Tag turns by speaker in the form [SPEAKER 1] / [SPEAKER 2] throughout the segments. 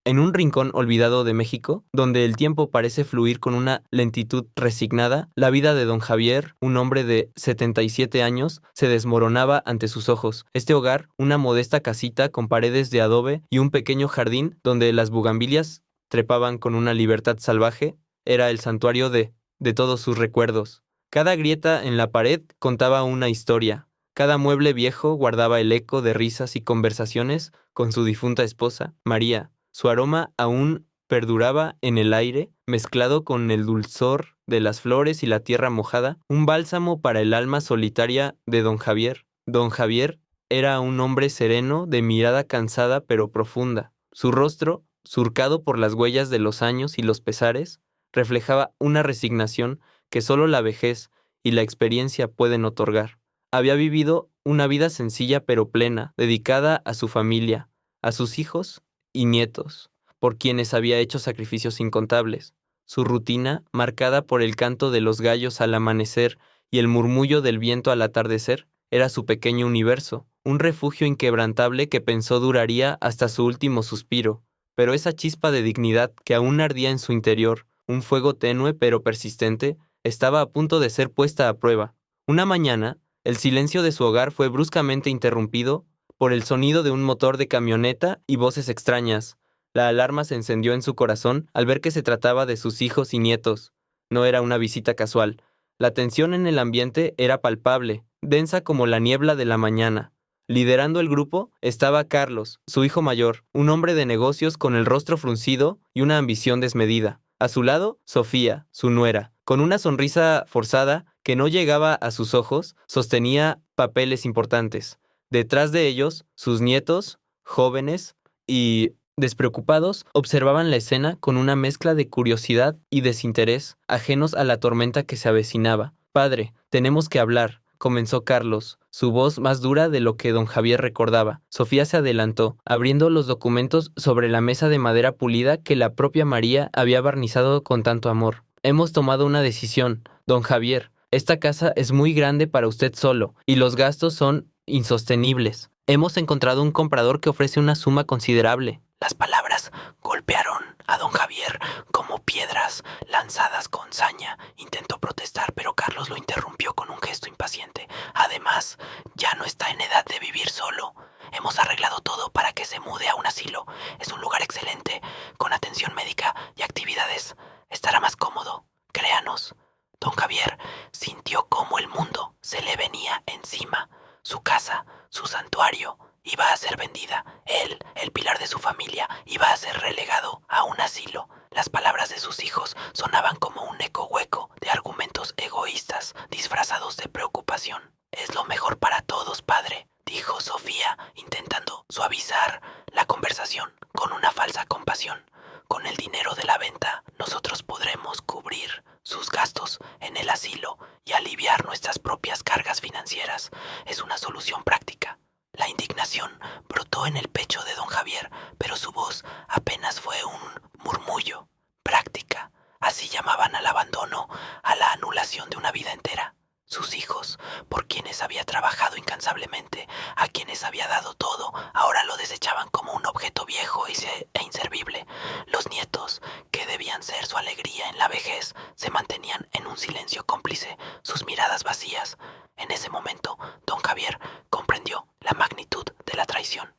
[SPEAKER 1] En un rincón olvidado de México, donde el tiempo parece fluir con una lentitud resignada, la vida de don Javier, un hombre de 77 años, se desmoronaba ante sus ojos. Este hogar, una modesta casita con paredes de adobe y un pequeño jardín donde las bugambilias trepaban con una libertad salvaje, era el santuario de todos sus recuerdos. Cada grieta en la pared contaba una historia. Cada mueble viejo guardaba el eco de risas y conversaciones con su difunta esposa, María. Su aroma aún perduraba en el aire, mezclado con el dulzor de las flores y la tierra mojada, un bálsamo para el alma solitaria de don Javier. Don Javier era un hombre sereno, de mirada cansada pero profunda. Su rostro, surcado por las huellas de los años y los pesares, reflejaba una resignación que solo la vejez y la experiencia pueden otorgar. Había vivido una vida sencilla pero plena, dedicada a su familia, a sus hijos y nietos, por quienes había hecho sacrificios incontables. Su rutina, marcada por el canto de los gallos al amanecer y el murmullo del viento al atardecer, era su pequeño universo, un refugio inquebrantable que pensó duraría hasta su último suspiro. Pero esa chispa de dignidad que aún ardía en su interior, un fuego tenue pero persistente, estaba a punto de ser puesta a prueba. Una mañana, el silencio de su hogar fue bruscamente interrumpido por el sonido de un motor de camioneta y voces extrañas. La alarma se encendió en su corazón al ver que se trataba de sus hijos y nietos. No era una visita casual. La tensión en el ambiente era palpable, densa como la niebla de la mañana. Liderando el grupo estaba Carlos, su hijo mayor, un hombre de negocios con el rostro fruncido y una ambición desmedida. A su lado, Sofía, su nuera, con una sonrisa forzada que no llegaba a sus ojos, sostenía papeles importantes. Detrás de ellos, sus nietos, jóvenes y despreocupados, observaban la escena con una mezcla de curiosidad y desinterés, ajenos a la tormenta que se avecinaba. Padre, tenemos que hablar, comenzó Carlos, su voz más dura de lo que don Javier recordaba. Sofía se adelantó, abriendo los documentos sobre la mesa de madera pulida que la propia María había barnizado con tanto amor. Hemos tomado una decisión, don Javier. Esta casa es muy grande para usted solo, y los gastos son insostenibles. Hemos encontrado un comprador que ofrece una suma considerable. Las palabras golpearon a don Javier como piedras lanzadas con saña. Intentó protestar, pero Carlos lo interrumpió con un gesto impaciente. Además, ya no está en edad de vivir solo. Hemos arreglado todo para que se mude a un asilo. Es un lugar excelente, con atención médica y actividades. Estará más cómodo, créanos. Don Javier sintió cómo el mundo se le venía encima. Su casa, su santuario, iba a ser vendida. Él, el pilar de su familia, iba a ser relegado a un asilo. Las palabras de sus hijos sonaban como un eco hueco de argumentos egoístas disfrazados de preocupación. Es lo mejor para todos, padre, dijo Sofía, intentando suavizar la conversación con una falsa compasión. Con el dinero de la venta, nosotros podremos cubrir sus gastos en el asilo y aliviar nuestras propias cargas financieras. Es una solución práctica. La indignación brotó en el pecho de don Javier, pero su voz apenas fue un murmullo. Práctica. Así llamaban al abandono, a la anulación de una vida entera. Sus hijos, por quienes había trabajado incansablemente, a quienes había dado todo, ahora lo desechaban como un objeto viejo e inservible. Los nietos, que debían ser su alegría en la vejez, se mantenían en un silencio cómplice, sus miradas vacías. En ese momento, don Javier comprendió la magnitud de la traición.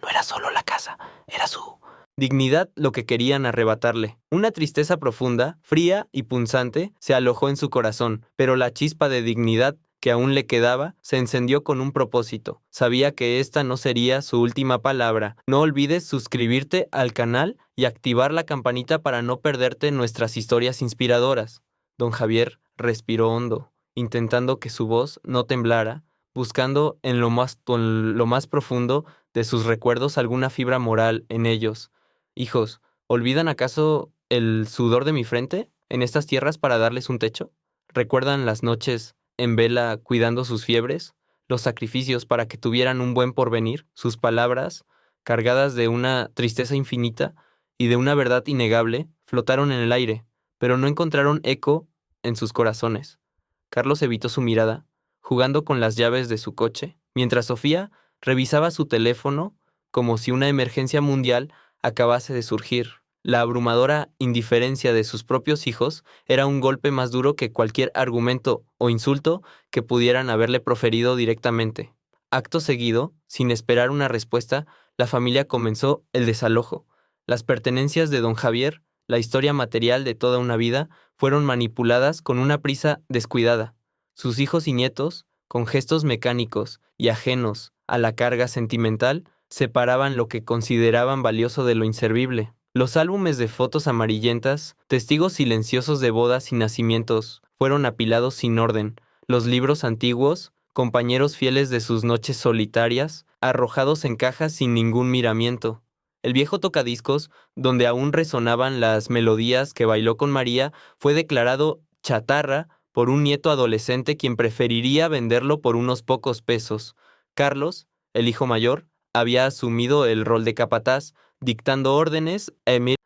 [SPEAKER 1] No era solo la casa, era su dignidad lo que querían arrebatarle. Una tristeza profunda, fría y punzante se alojó en su corazón, pero la chispa de dignidad que aún le quedaba se encendió con un propósito. Sabía que esta no sería su última palabra. No olvides suscribirte al canal y activar la campanita para no perderte nuestras historias inspiradoras. Don Javier respiró hondo, intentando que su voz no temblara, buscando en lo más profundo de sus recuerdos alguna fibra moral en ellos. Hijos, ¿olvidan acaso el sudor de mi frente en estas tierras para darles un techo? ¿Recuerdan las noches en vela cuidando sus fiebres? ¿Los sacrificios para que tuvieran un buen porvenir? Sus palabras, cargadas de una tristeza infinita y de una verdad innegable, flotaron en el aire, pero no encontraron eco en sus corazones. Carlos evitó su mirada, jugando con las llaves de su coche, mientras Sofía revisaba su teléfono como si una emergencia mundial acabase de surgir. La abrumadora indiferencia de sus propios hijos era un golpe más duro que cualquier argumento o insulto que pudieran haberle proferido directamente. Acto seguido, sin esperar una respuesta, la familia comenzó el desalojo. Las pertenencias de don Javier, la historia material de toda una vida, fueron manipuladas con una prisa descuidada. Sus hijos y nietos, con gestos mecánicos y ajenos a la carga sentimental, separaban lo que consideraban valioso de lo inservible. Los álbumes de fotos amarillentas, testigos silenciosos de bodas y nacimientos, fueron apilados sin orden. Los libros antiguos, compañeros fieles de sus noches solitarias, arrojados en cajas sin ningún miramiento. El viejo tocadiscos, donde aún resonaban las melodías que bailó con María, fue declarado chatarra por un nieto adolescente quien preferiría venderlo por unos pocos pesos. Carlos, el hijo mayor, había asumido el rol de capataz, dictando órdenes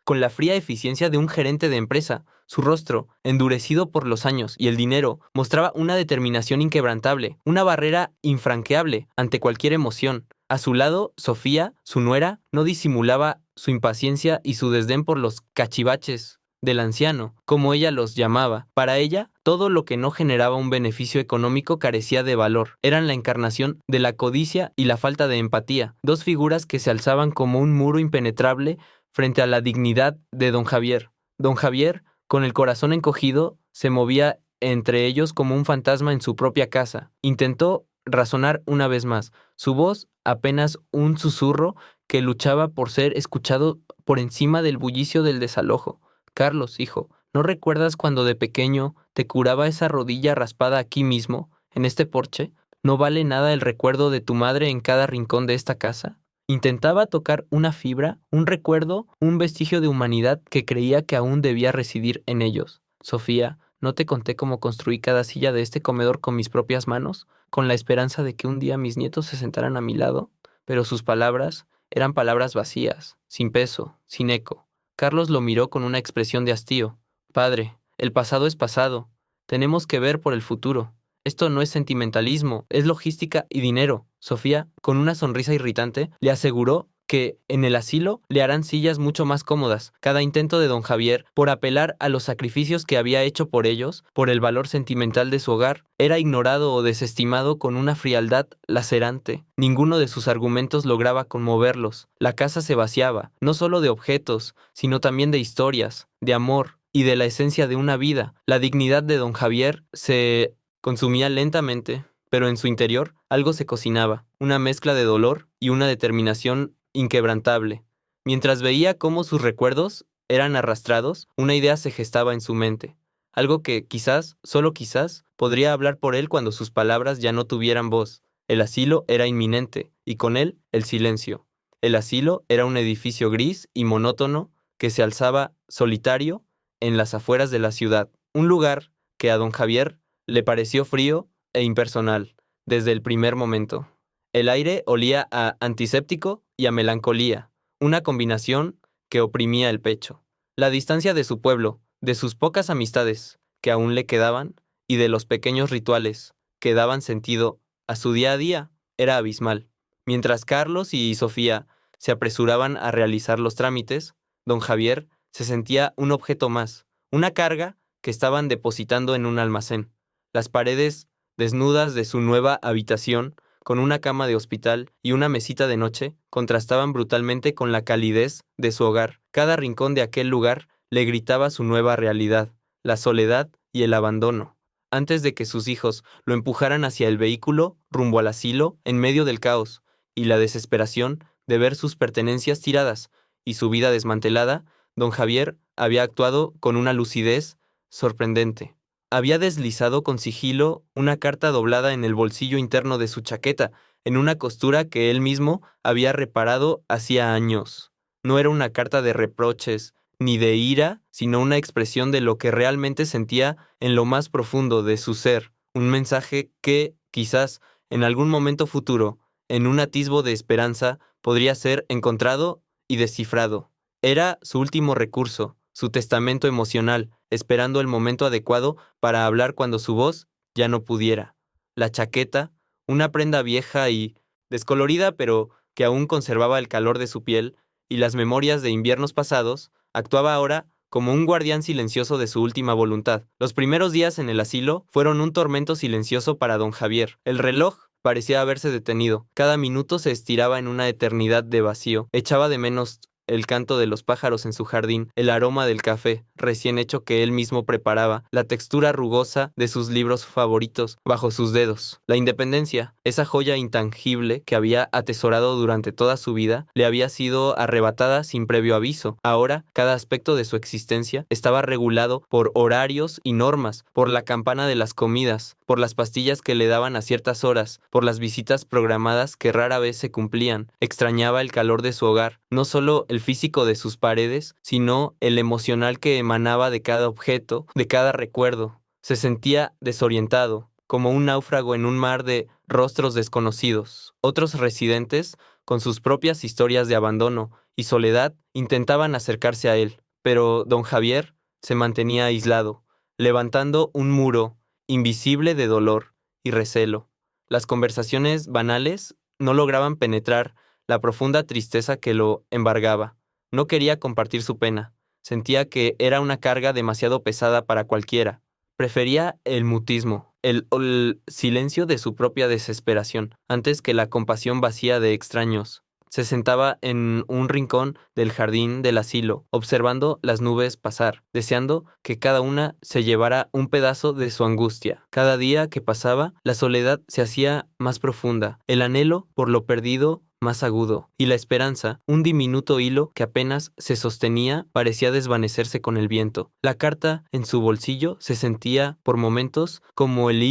[SPEAKER 1] con la fría eficiencia de un gerente de empresa. Su rostro, endurecido por los años y el dinero, mostraba una determinación inquebrantable, una barrera infranqueable ante cualquier emoción. A su lado, Sofía, su nuera, no disimulaba su impaciencia y su desdén por los cachivaches del anciano, como ella los llamaba. Para ella, todo lo que no generaba un beneficio económico carecía de valor. Eran la encarnación de la codicia y la falta de empatía, dos figuras que se alzaban como un muro impenetrable frente a la dignidad de don Javier. Don Javier, con el corazón encogido, se movía entre ellos como un fantasma en su propia casa. Intentó razonar una vez más, su voz apenas un susurro que luchaba por ser escuchado por encima del bullicio del desalojo. Carlos, hijo, ¿no recuerdas cuando de pequeño te curaba esa rodilla raspada aquí mismo, en este porche? ¿No vale nada el recuerdo de tu madre en cada rincón de esta casa? Intentaba tocar una fibra, un recuerdo, un vestigio de humanidad que creía que aún debía residir en ellos. Sofía, ¿no te conté cómo construí cada silla de este comedor con mis propias manos, con la esperanza de que un día mis nietos se sentaran a mi lado? Pero sus palabras eran palabras vacías, sin peso, sin eco. Carlos lo miró con una expresión de hastío. Padre, el pasado es pasado. Tenemos que ver por el futuro. Esto no es sentimentalismo, es logística y dinero. Sofía, con una sonrisa irritante, le aseguró que en el asilo le harán sillas mucho más cómodas. Cada intento de don Javier por apelar a los sacrificios que había hecho por ellos, por el valor sentimental de su hogar, era ignorado o desestimado con una frialdad lacerante. Ninguno de sus argumentos lograba conmoverlos. La casa se vaciaba, no solo de objetos, sino también de historias, de amor y de la esencia de una vida. La dignidad de don Javier se consumía lentamente, pero en su interior algo se cocinaba, una mezcla de dolor y una determinación inquebrantable. Mientras veía cómo sus recuerdos eran arrastrados, una idea se gestaba en su mente, algo que quizás, solo quizás, podría hablar por él cuando sus palabras ya no tuvieran voz. El asilo era inminente, y con él el silencio. El asilo era un edificio gris y monótono que se alzaba solitario en las afueras de la ciudad, un lugar que a don Javier le pareció frío e impersonal desde el primer momento. El aire olía a antiséptico y a melancolía, una combinación que oprimía el pecho. La distancia de su pueblo, de sus pocas amistades que aún le quedaban y de los pequeños rituales que daban sentido a su día a día era abismal. Mientras Carlos y Sofía se apresuraban a realizar los trámites, don Javier se sentía un objeto más, una carga que estaban depositando en un almacén. Las paredes desnudas de su nueva habitación, con una cama de hospital y una mesita de noche, contrastaban brutalmente con la calidez de su hogar. Cada rincón de aquel lugar le gritaba su nueva realidad, la soledad y el abandono. Antes de que sus hijos lo empujaran hacia el vehículo, rumbo al asilo, en medio del caos y la desesperación de ver sus pertenencias tiradas y su vida desmantelada, don Javier había actuado con una lucidez sorprendente. Había deslizado con sigilo una carta doblada en el bolsillo interno de su chaqueta, en una costura que él mismo había reparado hacía años. No era una carta de reproches, ni de ira, sino una expresión de lo que realmente sentía en lo más profundo de su ser, un mensaje que, quizás, en algún momento futuro, en un atisbo de esperanza, podría ser encontrado y descifrado. Era su último recurso, su testamento emocional, esperando el momento adecuado para hablar cuando su voz ya no pudiera. La chaqueta, una prenda vieja y descolorida, pero que aún conservaba el calor de su piel, y las memorias de inviernos pasados, actuaba ahora como un guardián silencioso de su última voluntad. Los primeros días en el asilo fueron un tormento silencioso para don Javier. El reloj parecía haberse detenido. Cada minuto se estiraba en una eternidad de vacío. Echaba de menos el canto de los pájaros en su jardín, el aroma del café recién hecho que él mismo preparaba, la textura rugosa de sus libros favoritos bajo sus dedos. La independencia, esa joya intangible que había atesorado durante toda su vida, le había sido arrebatada sin previo aviso. Ahora, cada aspecto de su existencia estaba regulado por horarios y normas, por la campana de las comidas, por las pastillas que le daban a ciertas horas, por las visitas programadas que rara vez se cumplían. Extrañaba el calor de su hogar, no solo el físico de sus paredes, sino el emocional que emanaba de cada objeto, de cada recuerdo. Se sentía desorientado, como un náufrago en un mar de rostros desconocidos. Otros residentes, con sus propias historias de abandono y soledad, intentaban acercarse a él, pero don Javier se mantenía aislado, levantando un muro invisible de dolor y recelo. Las conversaciones banales no lograban penetrar la profunda tristeza que lo embargaba. No quería compartir su pena. Sentía que era una carga demasiado pesada para cualquiera. Prefería el mutismo, el silencio de su propia desesperación, antes que la compasión vacía de extraños. Se sentaba en un rincón del jardín del asilo, observando las nubes pasar, deseando que cada una se llevara un pedazo de su angustia. Cada día que pasaba, la soledad se hacía más profunda, el anhelo por lo perdido más agudo, y la esperanza, un diminuto hilo que apenas se sostenía, parecía desvanecerse con el viento. La carta en su bolsillo se sentía, por momentos, como el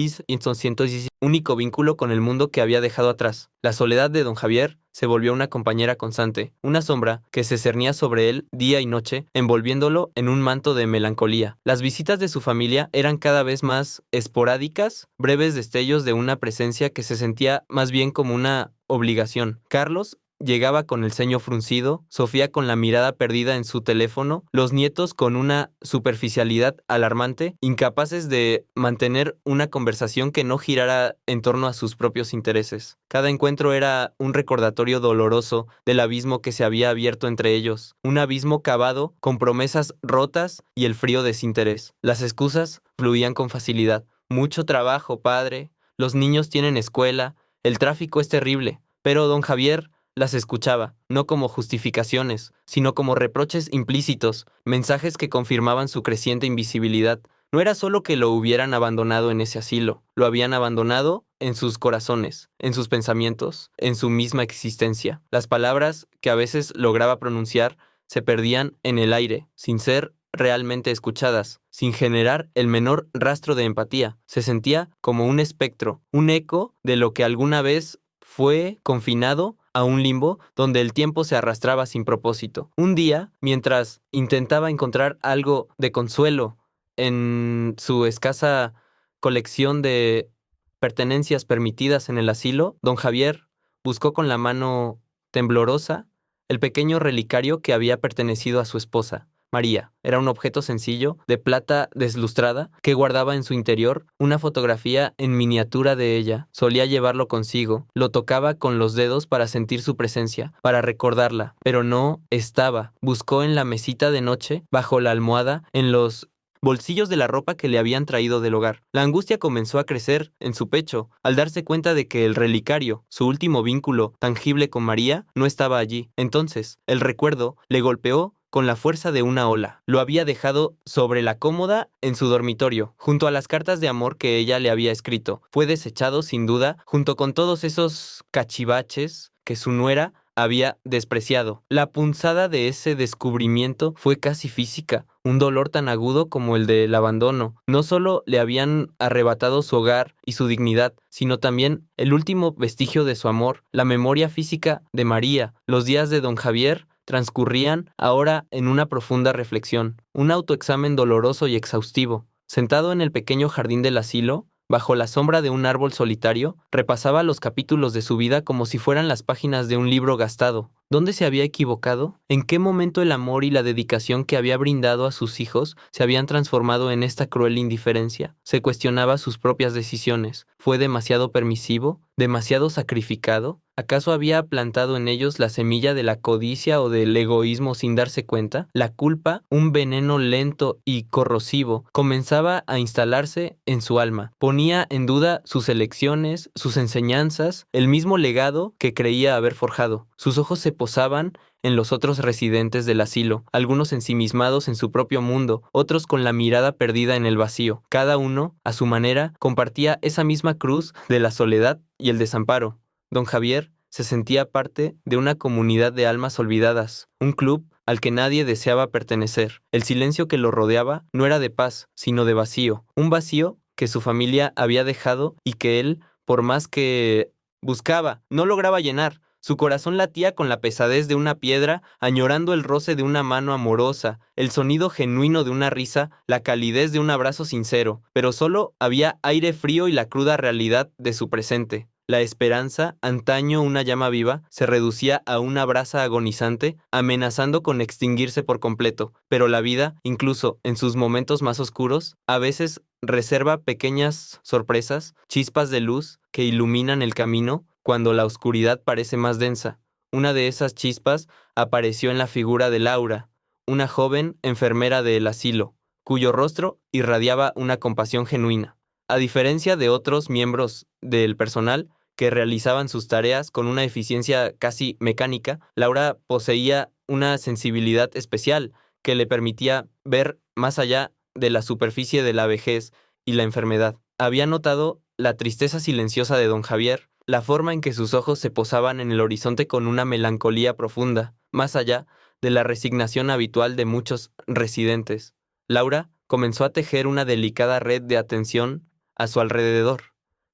[SPEAKER 1] único vínculo con el mundo que había dejado atrás. La soledad de don Javier se volvió una compañera constante, una sombra que se cernía sobre él día y noche, envolviéndolo en un manto de melancolía. Las visitas de su familia eran cada vez más esporádicas, breves destellos de una presencia que se sentía más bien como una obligación. Carlos llegaba con el ceño fruncido, Sofía con la mirada perdida en su teléfono, los nietos con una superficialidad alarmante, incapaces de mantener una conversación que no girara en torno a sus propios intereses. Cada encuentro era un recordatorio doloroso del abismo que se había abierto entre ellos, un abismo cavado con promesas rotas y el frío desinterés. Las excusas fluían con facilidad. Mucho trabajo, padre, los niños tienen escuela, el tráfico es terrible, pero don Javier las escuchaba, no como justificaciones, sino como reproches implícitos, mensajes que confirmaban su creciente invisibilidad. No era solo que lo hubieran abandonado en ese asilo, lo habían abandonado en sus corazones, en sus pensamientos, en su misma existencia. Las palabras que a veces lograba pronunciar se perdían en el aire, sin ser realmente escuchadas, sin generar el menor rastro de empatía. Se sentía como un espectro, un eco de lo que alguna vez fue confinado a un limbo donde el tiempo se arrastraba sin propósito. Un día, mientras intentaba encontrar algo de consuelo en su escasa colección de pertenencias permitidas en el asilo, don Javier buscó con la mano temblorosa el pequeño relicario que había pertenecido a su esposa. María. Era un objeto sencillo, de plata deslustrada, que guardaba en su interior una fotografía en miniatura de ella. Solía llevarlo consigo, lo tocaba con los dedos para sentir su presencia, para recordarla, pero no estaba. Buscó en la mesita de noche, bajo la almohada, en los bolsillos de la ropa que le habían traído del hogar. La angustia comenzó a crecer en su pecho al darse cuenta de que el relicario, su último vínculo tangible con María, no estaba allí. Entonces, el recuerdo le golpeó con la fuerza de una ola. Lo había dejado sobre la cómoda en su dormitorio, junto a las cartas de amor que ella le había escrito. Fue desechado, sin duda, junto con todos esos cachivaches que su nuera había despreciado. La punzada de ese descubrimiento fue casi física, un dolor tan agudo como el del abandono. No solo le habían arrebatado su hogar y su dignidad, sino también el último vestigio de su amor, la memoria física de María. Los días de don Javier transcurrían ahora en una profunda reflexión, un autoexamen doloroso y exhaustivo. Sentado en el pequeño jardín del asilo, bajo la sombra de un árbol solitario, repasaba los capítulos de su vida como si fueran las páginas de un libro gastado. ¿Dónde se había equivocado? ¿En qué momento el amor y la dedicación que había brindado a sus hijos se habían transformado en esta cruel indiferencia? Se cuestionaba sus propias decisiones. ¿Fue demasiado permisivo? ¿Demasiado sacrificado? ¿Acaso había plantado en ellos la semilla de la codicia o del egoísmo sin darse cuenta? La culpa, un veneno lento y corrosivo, comenzaba a instalarse en su alma. Ponía en duda sus elecciones, sus enseñanzas, el mismo legado que creía haber forjado. Sus ojos se posaban en los otros residentes del asilo, algunos ensimismados en su propio mundo, otros con la mirada perdida en el vacío. Cada uno, a su manera, compartía esa misma cruz de la soledad y el desamparo. Don Javier se sentía parte de una comunidad de almas olvidadas, un club al que nadie deseaba pertenecer. El silencio que lo rodeaba no era de paz, sino de vacío, un vacío que su familia había dejado y que él, por más que buscaba, no lograba llenar. Su corazón latía con la pesadez de una piedra, añorando el roce de una mano amorosa, el sonido genuino de una risa, la calidez de un abrazo sincero, pero solo había aire frío y la cruda realidad de su presente. La esperanza, antaño una llama viva, se reducía a una brasa agonizante, amenazando con extinguirse por completo. Pero la vida, incluso en sus momentos más oscuros, a veces reserva pequeñas sorpresas, chispas de luz que iluminan el camino cuando la oscuridad parece más densa. Una de esas chispas apareció en la figura de Laura, una joven enfermera del asilo, cuyo rostro irradiaba una compasión genuina. A diferencia de otros miembros del personal, que realizaban sus tareas con una eficiencia casi mecánica, Laura poseía una sensibilidad especial que le permitía ver más allá de la superficie de la vejez y la enfermedad. Había notado la tristeza silenciosa de don Javier, la forma en que sus ojos se posaban en el horizonte con una melancolía profunda, más allá de la resignación habitual de muchos residentes. Laura comenzó a tejer una delicada red de atención a su alrededor.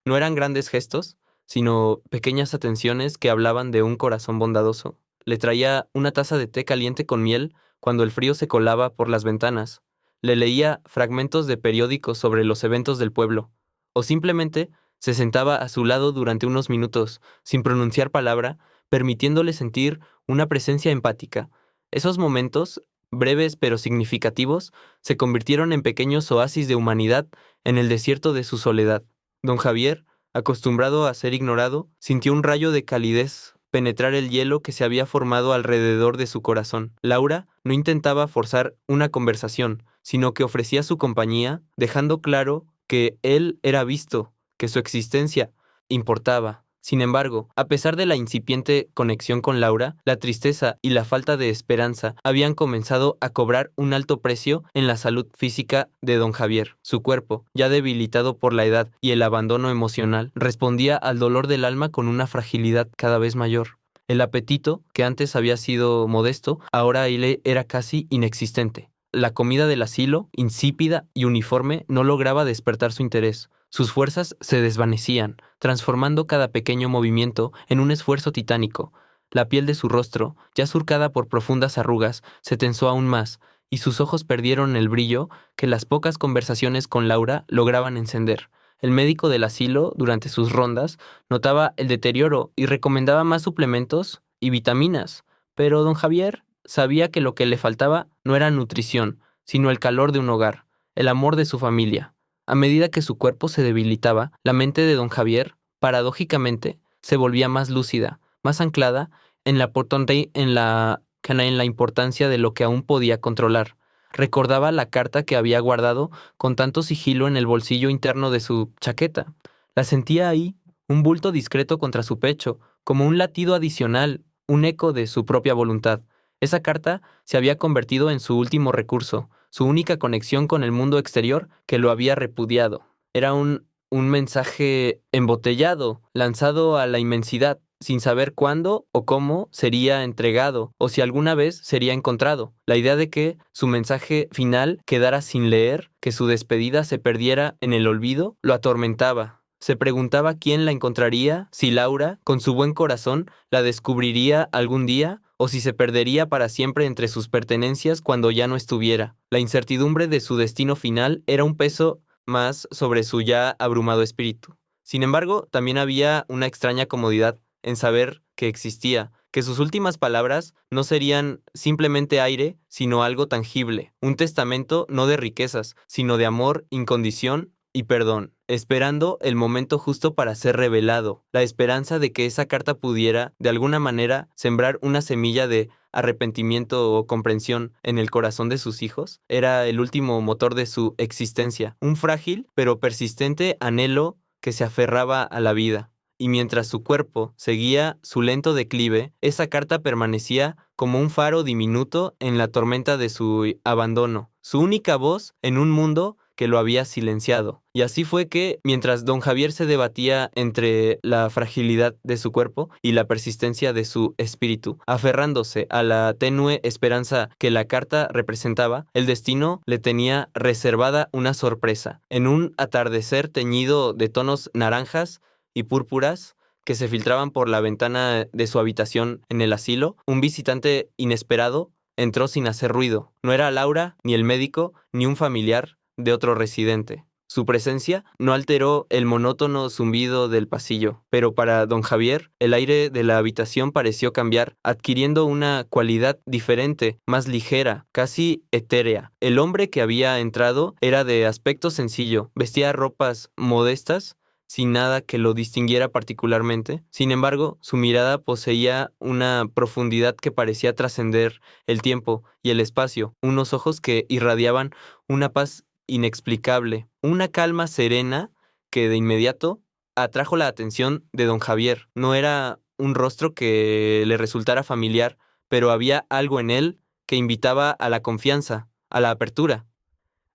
[SPEAKER 1] No eran grandes gestos, sino pequeñas atenciones que hablaban de un corazón bondadoso. Le traía una taza de té caliente con miel cuando el frío se colaba por las ventanas. Le leía fragmentos de periódicos sobre los eventos del pueblo, o simplemente se sentaba a su lado durante unos minutos, sin pronunciar palabra, permitiéndole sentir una presencia empática. Esos momentos, breves pero significativos, se convirtieron en pequeños oasis de humanidad en el desierto de su soledad. Don Javier, acostumbrado a ser ignorado, sintió un rayo de calidez penetrar el hielo que se había formado alrededor de su corazón. Laura no intentaba forzar una conversación, sino que ofrecía su compañía, dejando claro que él era visto, que su existencia importaba. Sin embargo, a pesar de la incipiente conexión con Laura, la tristeza y la falta de esperanza habían comenzado a cobrar un alto precio en la salud física de don Javier. Su cuerpo, ya debilitado por la edad y el abandono emocional, respondía al dolor del alma con una fragilidad cada vez mayor. El apetito, que antes había sido modesto, ahora era casi inexistente. La comida del asilo, insípida y uniforme, no lograba despertar su interés. Sus fuerzas se desvanecían, transformando cada pequeño movimiento en un esfuerzo titánico. La piel de su rostro, ya surcada por profundas arrugas, se tensó aún más, y sus ojos perdieron el brillo que las pocas conversaciones con Laura lograban encender. El médico del asilo, durante sus rondas, notaba el deterioro y recomendaba más suplementos y vitaminas, pero don Javier sabía que lo que le faltaba no era nutrición, sino el calor de un hogar, el amor de su familia. A medida que su cuerpo se debilitaba, la mente de don Javier, paradójicamente, se volvía más lúcida, más anclada en la importancia de lo que aún podía controlar. Recordaba la carta que había guardado con tanto sigilo en el bolsillo interno de su chaqueta. La sentía ahí, un bulto discreto contra su pecho, como un latido adicional, un eco de su propia voluntad. Esa carta se había convertido en su último recurso, su única conexión con el mundo exterior que lo había repudiado. Era un mensaje embotellado, lanzado a la inmensidad, sin saber cuándo o cómo sería entregado, o si alguna vez sería encontrado. La idea de que su mensaje final quedara sin leer, que su despedida se perdiera en el olvido, lo atormentaba. Se preguntaba quién la encontraría, si Laura, con su buen corazón, la descubriría algún día, o si se perdería para siempre entre sus pertenencias cuando ya no estuviera. La incertidumbre de su destino final era un peso más sobre su ya abrumado espíritu. Sin embargo, también había una extraña comodidad en saber que existía, que sus últimas palabras no serían simplemente aire, sino algo tangible, un testamento no de riquezas, sino de amor, incondición y perdón, esperando el momento justo para ser revelado, la esperanza de que esa carta pudiera, de alguna manera, sembrar una semilla de arrepentimiento o comprensión en el corazón de sus hijos, era el último motor de su existencia, un frágil pero persistente anhelo que se aferraba a la vida. Y mientras su cuerpo seguía su lento declive, esa carta permanecía como un faro diminuto en la tormenta de su abandono, su única voz en un mundo que lo había silenciado. Y así fue que, mientras don Javier se debatía entre la fragilidad de su cuerpo y la persistencia de su espíritu, aferrándose a la tenue esperanza que la carta representaba, el destino le tenía reservada una sorpresa. En un atardecer teñido de tonos naranjas y púrpuras que se filtraban por la ventana de su habitación en el asilo, un visitante inesperado entró sin hacer ruido. No era Laura, ni el médico, ni un familiar de otro residente. Su presencia no alteró el monótono zumbido del pasillo, pero para don Javier el aire de la habitación pareció cambiar, adquiriendo una cualidad diferente, más ligera, casi etérea. El hombre que había entrado era de aspecto sencillo, vestía ropas modestas, sin nada que lo distinguiera particularmente. Sin embargo, su mirada poseía una profundidad que parecía trascender el tiempo y el espacio, unos ojos que irradiaban una paz inexplicable, una calma serena que de inmediato atrajo la atención de don Javier. No era un rostro que le resultara familiar, pero había algo en él que invitaba a la confianza, a la apertura.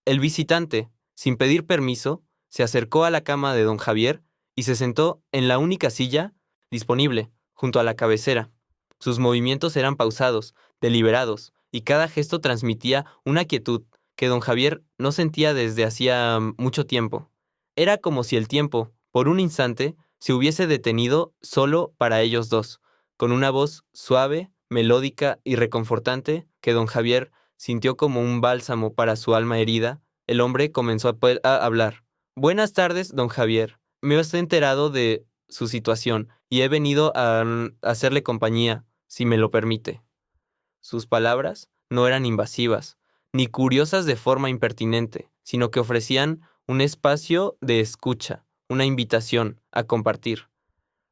[SPEAKER 1] El visitante, sin pedir permiso, se acercó a la cama de don Javier y se sentó en la única silla disponible, junto a la cabecera. Sus movimientos eran pausados, deliberados, y cada gesto transmitía una quietud que don Javier no sentía desde hacía mucho tiempo. Era como si el tiempo, por un instante, se hubiese detenido solo para ellos dos, con una voz suave, melódica y reconfortante que don Javier sintió como un bálsamo para su alma herida. El hombre comenzó a hablar. Buenas tardes, don Javier. Me he enterado de su situación y he venido a hacerle compañía, si me lo permite. Sus palabras no eran invasivas, ni curiosas de forma impertinente, sino que ofrecían un espacio de escucha, una invitación a compartir.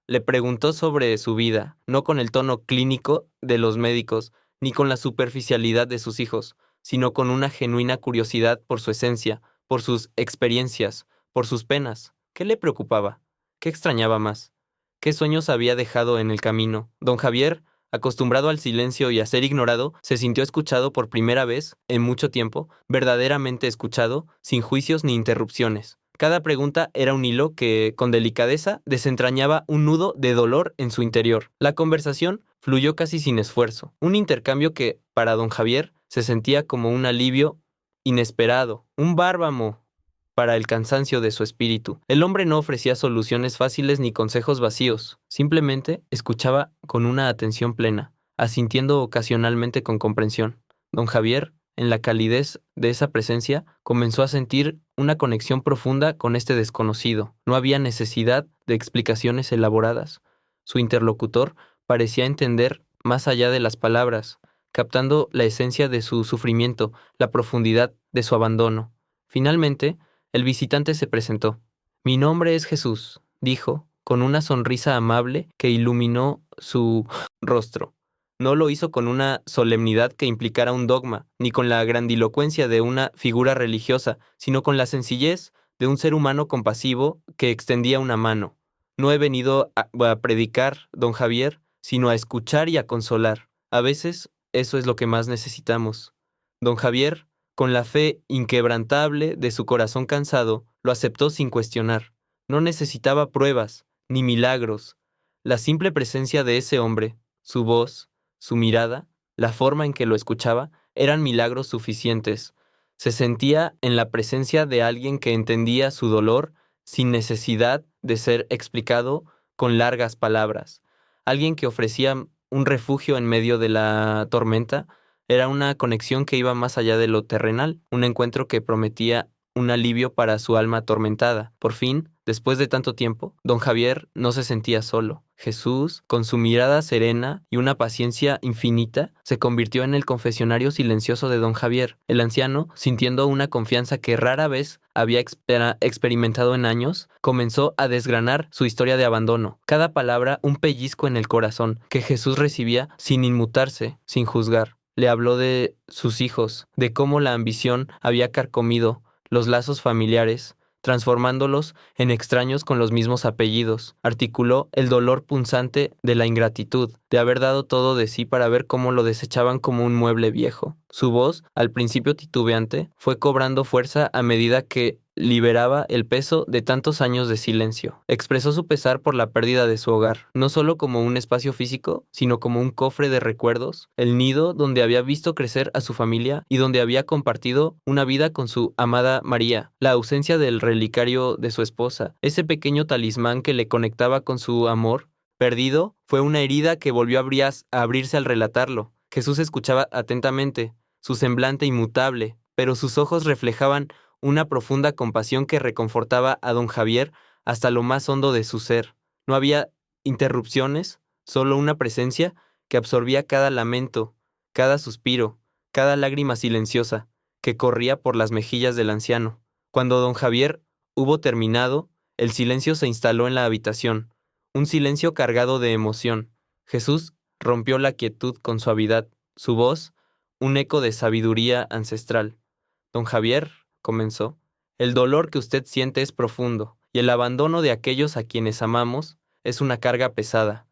[SPEAKER 1] Le preguntó sobre su vida, no con el tono clínico de los médicos, ni con la superficialidad de sus hijos, sino con una genuina curiosidad por su esencia, por sus experiencias, por sus penas. ¿Qué le preocupaba? ¿Qué extrañaba más? ¿Qué sueños había dejado en el camino? Don Javier, acostumbrado al silencio y a ser ignorado, se sintió escuchado por primera vez, en mucho tiempo, verdaderamente escuchado, sin juicios ni interrupciones. Cada pregunta era un hilo que, con delicadeza, desentrañaba un nudo de dolor en su interior. La conversación fluyó casi sin esfuerzo, un intercambio que, para don Javier, se sentía como un alivio inesperado, un bálsamo para el cansancio de su espíritu. El hombre no ofrecía soluciones fáciles ni consejos vacíos, simplemente escuchaba con una atención plena, asintiendo ocasionalmente con comprensión. Don Javier, en la calidez de esa presencia, comenzó a sentir una conexión profunda con este desconocido. No había necesidad de explicaciones elaboradas. Su interlocutor parecía entender más allá de las palabras, captando la esencia de su sufrimiento, la profundidad de su abandono. Finalmente, el visitante se presentó. Mi nombre es Jesús, dijo, con una sonrisa amable que iluminó su rostro. No lo hizo con una solemnidad que implicara un dogma, ni con la grandilocuencia de una figura religiosa, sino con la sencillez de un ser humano compasivo que extendía una mano. No he venido a predicar, don Javier, sino a escuchar y a consolar. A veces eso es lo que más necesitamos. Don Javier, con la fe inquebrantable de su corazón cansado, lo aceptó sin cuestionar. No necesitaba pruebas, ni milagros. La simple presencia de ese hombre, su voz, su mirada, la forma en que lo escuchaba, eran milagros suficientes. Se sentía en la presencia de alguien que entendía su dolor sin necesidad de ser explicado con largas palabras. Alguien que ofrecía un refugio en medio de la tormenta. Era una conexión que iba más allá de lo terrenal, un encuentro que prometía un alivio para su alma atormentada. Por fin, Después de tanto tiempo, don Javier no se sentía solo. Jesús, con su mirada serena y una paciencia infinita, se convirtió en el confesionario silencioso de don Javier. El anciano, sintiendo una confianza que rara vez había experimentado en años, comenzó a desgranar su historia de abandono. Cada palabra un pellizco en el corazón que Jesús recibía sin inmutarse, sin juzgar. Le habló de sus hijos, de cómo la ambición había carcomido los lazos familiares, transformándolos en extraños con los mismos apellidos. Articuló el dolor punzante de la ingratitud, de haber dado todo de sí para ver cómo lo desechaban como un mueble viejo. Su voz, al principio titubeante, fue cobrando fuerza a medida que liberaba el peso de tantos años de silencio. Expresó su pesar por la pérdida de su hogar, no solo como un espacio físico, sino como un cofre de recuerdos, el nido donde había visto crecer a su familia y donde había compartido una vida con su amada María. La ausencia del relicario de su esposa, ese pequeño talismán que le conectaba con su amor perdido, fue una herida que volvió a abrirse al relatarlo. Jesús escuchaba atentamente, su semblante inmutable, pero sus ojos reflejaban una profunda compasión que reconfortaba a don Javier hasta lo más hondo de su ser. No había interrupciones, solo una presencia que absorbía cada lamento, cada suspiro, cada lágrima silenciosa que corría por las mejillas del anciano. Cuando don Javier hubo terminado, el silencio se instaló en la habitación, un silencio cargado de emoción. Jesús rompió la quietud con suavidad, su voz, un eco de sabiduría ancestral. Don Javier, comenzó, el dolor que usted siente es profundo, y el abandono de aquellos a quienes amamos es una carga pesada.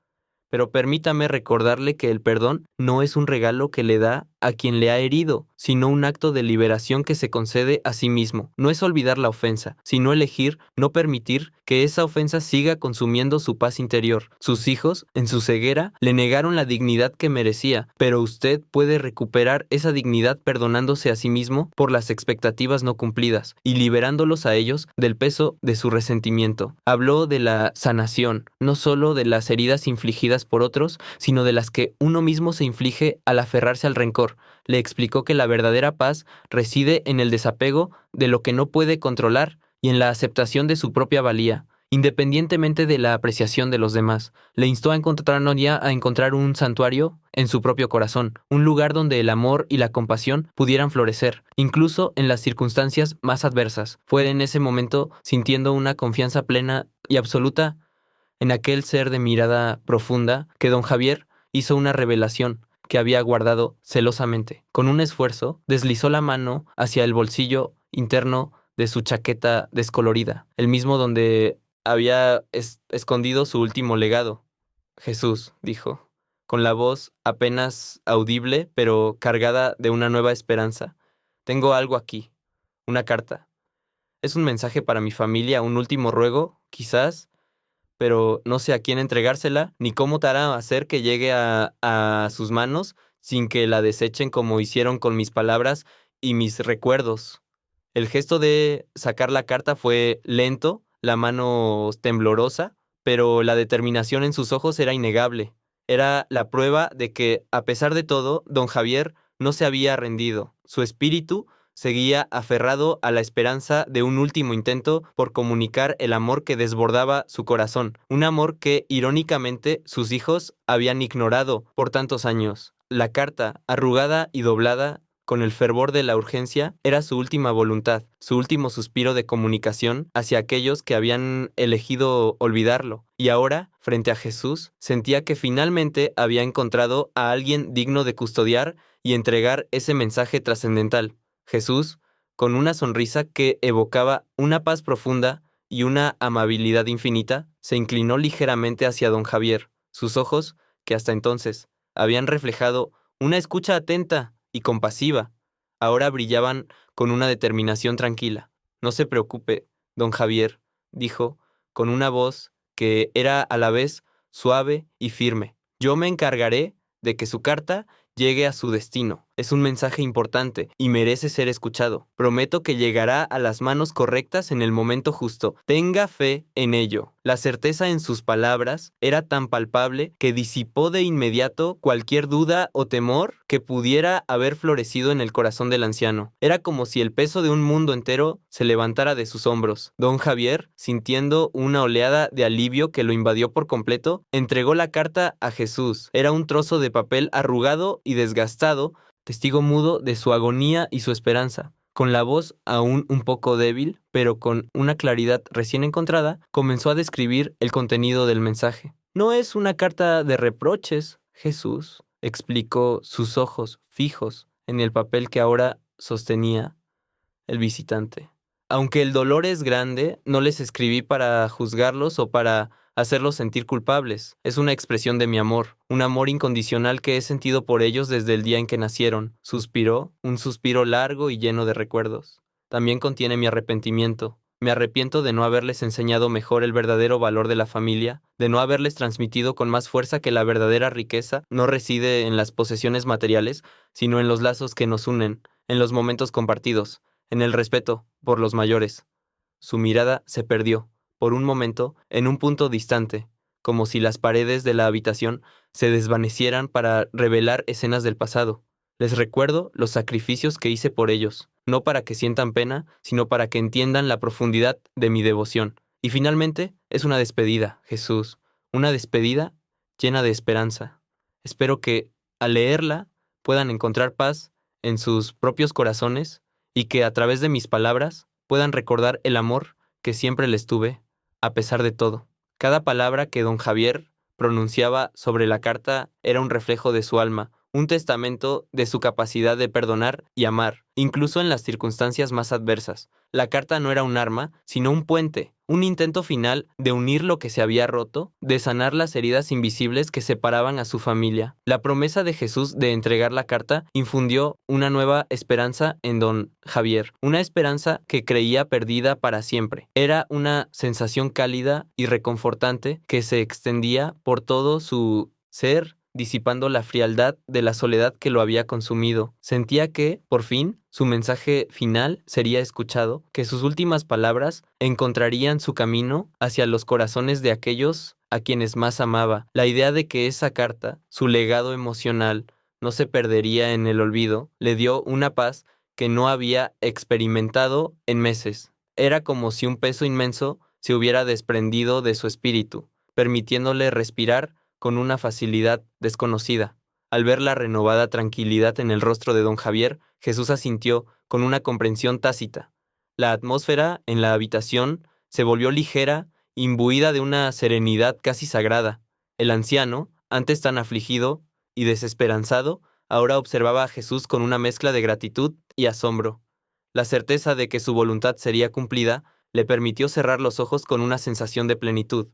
[SPEAKER 1] Pero permítame recordarle que el perdón no es un regalo que le da a quien le ha herido, sino un acto de liberación que se concede a sí mismo. No es olvidar la ofensa, sino elegir no permitir que esa ofensa siga consumiendo su paz interior. Sus hijos, en su ceguera, le negaron la dignidad que merecía, pero usted puede recuperar esa dignidad perdonándose a sí mismo por las expectativas no cumplidas y liberándolos a ellos del peso de su resentimiento. Habló de la sanación, no solo de las heridas infligidas por otros, sino de las que uno mismo se inflige al aferrarse al rencor. Le explicó que la verdadera paz reside en el desapego de lo que no puede controlar y en la aceptación de su propia valía, independientemente de la apreciación de los demás. Le instó a encontrar un santuario en su propio corazón, un lugar donde el amor y la compasión pudieran florecer, incluso en las circunstancias más adversas. Fue en ese momento, sintiendo una confianza plena y absoluta en aquel ser de mirada profunda, que don Javier hizo una revelación que había guardado celosamente. Con un esfuerzo, deslizó la mano hacia el bolsillo interno de su chaqueta descolorida, el mismo donde había escondido su último legado. Jesús, dijo, con la voz apenas audible, pero cargada de una nueva esperanza. Tengo algo aquí, una carta. Es un mensaje para mi familia, un último ruego, quizás, pero no sé a quién entregársela, ni cómo te hará hacer que llegue a sus manos sin que la desechen como hicieron con mis palabras y mis recuerdos. El gesto de sacar la carta fue lento, la mano temblorosa, pero la determinación en sus ojos era innegable. Era la prueba de que, a pesar de todo, don Javier no se había rendido. Su espíritu seguía aferrado a la esperanza de un último intento por comunicar el amor que desbordaba su corazón, un amor que, irónicamente, sus hijos habían ignorado por tantos años. La carta, arrugada y doblada, con el fervor de la urgencia, era su última voluntad, su último suspiro de comunicación hacia aquellos que habían elegido olvidarlo. Y ahora, frente a Jesús, sentía que finalmente había encontrado a alguien digno de custodiar y entregar ese mensaje trascendental. Jesús, con una sonrisa que evocaba una paz profunda y una amabilidad infinita, se inclinó ligeramente hacia don Javier. Sus ojos, que hasta entonces habían reflejado una escucha atenta y compasiva, ahora brillaban con una determinación tranquila. No se preocupe, don Javier, dijo, con una voz que era a la vez suave y firme. Yo me encargaré de que su carta llegue a su destino. Es un mensaje importante y merece ser escuchado. Prometo que llegará a las manos correctas en el momento justo. Tenga fe en ello. La certeza en sus palabras era tan palpable que disipó de inmediato cualquier duda o temor que pudiera haber florecido en el corazón del anciano. Era como si el peso de un mundo entero se levantara de sus hombros. Don Javier, sintiendo una oleada de alivio que lo invadió por completo, entregó la carta a Jesús. Era un trozo de papel arrugado y desgastado, testigo mudo de su agonía y su esperanza. Con la voz aún un poco débil, pero con una claridad recién encontrada, comenzó a describir el contenido del mensaje. No es una carta de reproches, Jesús, explicó, sus ojos fijos en el papel que ahora sostenía el visitante. Aunque el dolor es grande, no les escribí para juzgarlos o para hacerlos sentir culpables. Es una expresión de mi amor, un amor incondicional que he sentido por ellos desde el día en que nacieron. Suspiró, un suspiro largo y lleno de recuerdos. También contiene mi arrepentimiento. Me arrepiento de no haberles enseñado mejor el verdadero valor de la familia, de no haberles transmitido con más fuerza que la verdadera riqueza no reside en las posesiones materiales, sino en los lazos que nos unen, en los momentos compartidos, en el respeto por los mayores. Su mirada se perdió, por un momento, en un punto distante, como si las paredes de la habitación se desvanecieran para revelar escenas del pasado. Les recuerdo los sacrificios que hice por ellos, no para que sientan pena, sino para que entiendan la profundidad de mi devoción. Y finalmente, es una despedida, Jesús, una despedida llena de esperanza. Espero que, al leerla, puedan encontrar paz en sus propios corazones y que a través de mis palabras puedan recordar el amor que siempre les tuve, a pesar de todo. Cada palabra que don Javier pronunciaba sobre la carta era un reflejo de su alma, un testamento de su capacidad de perdonar y amar, incluso en las circunstancias más adversas. La carta no era un arma, sino un puente, un intento final de unir lo que se había roto, de sanar las heridas invisibles que separaban a su familia. La promesa de Jesús de entregar la carta infundió una nueva esperanza en don Javier, una esperanza que creía perdida para siempre. Era una sensación cálida y reconfortante que se extendía por todo su ser, disipando la frialdad de la soledad que lo había consumido. Sentía que, por fin, su mensaje final sería escuchado, que sus últimas palabras encontrarían su camino hacia los corazones de aquellos a quienes más amaba. La idea de que esa carta, su legado emocional, no se perdería en el olvido, le dio una paz que no había experimentado en meses. Era como si un peso inmenso se hubiera desprendido de su espíritu, permitiéndole respirar con una facilidad desconocida. Al ver la renovada tranquilidad en el rostro de don Javier, Jesús asintió con una comprensión tácita. La atmósfera en la habitación se volvió ligera, imbuida de una serenidad casi sagrada. El anciano, antes tan afligido y desesperanzado, ahora observaba a Jesús con una mezcla de gratitud y asombro. La certeza de que su voluntad sería cumplida le permitió cerrar los ojos con una sensación de plenitud.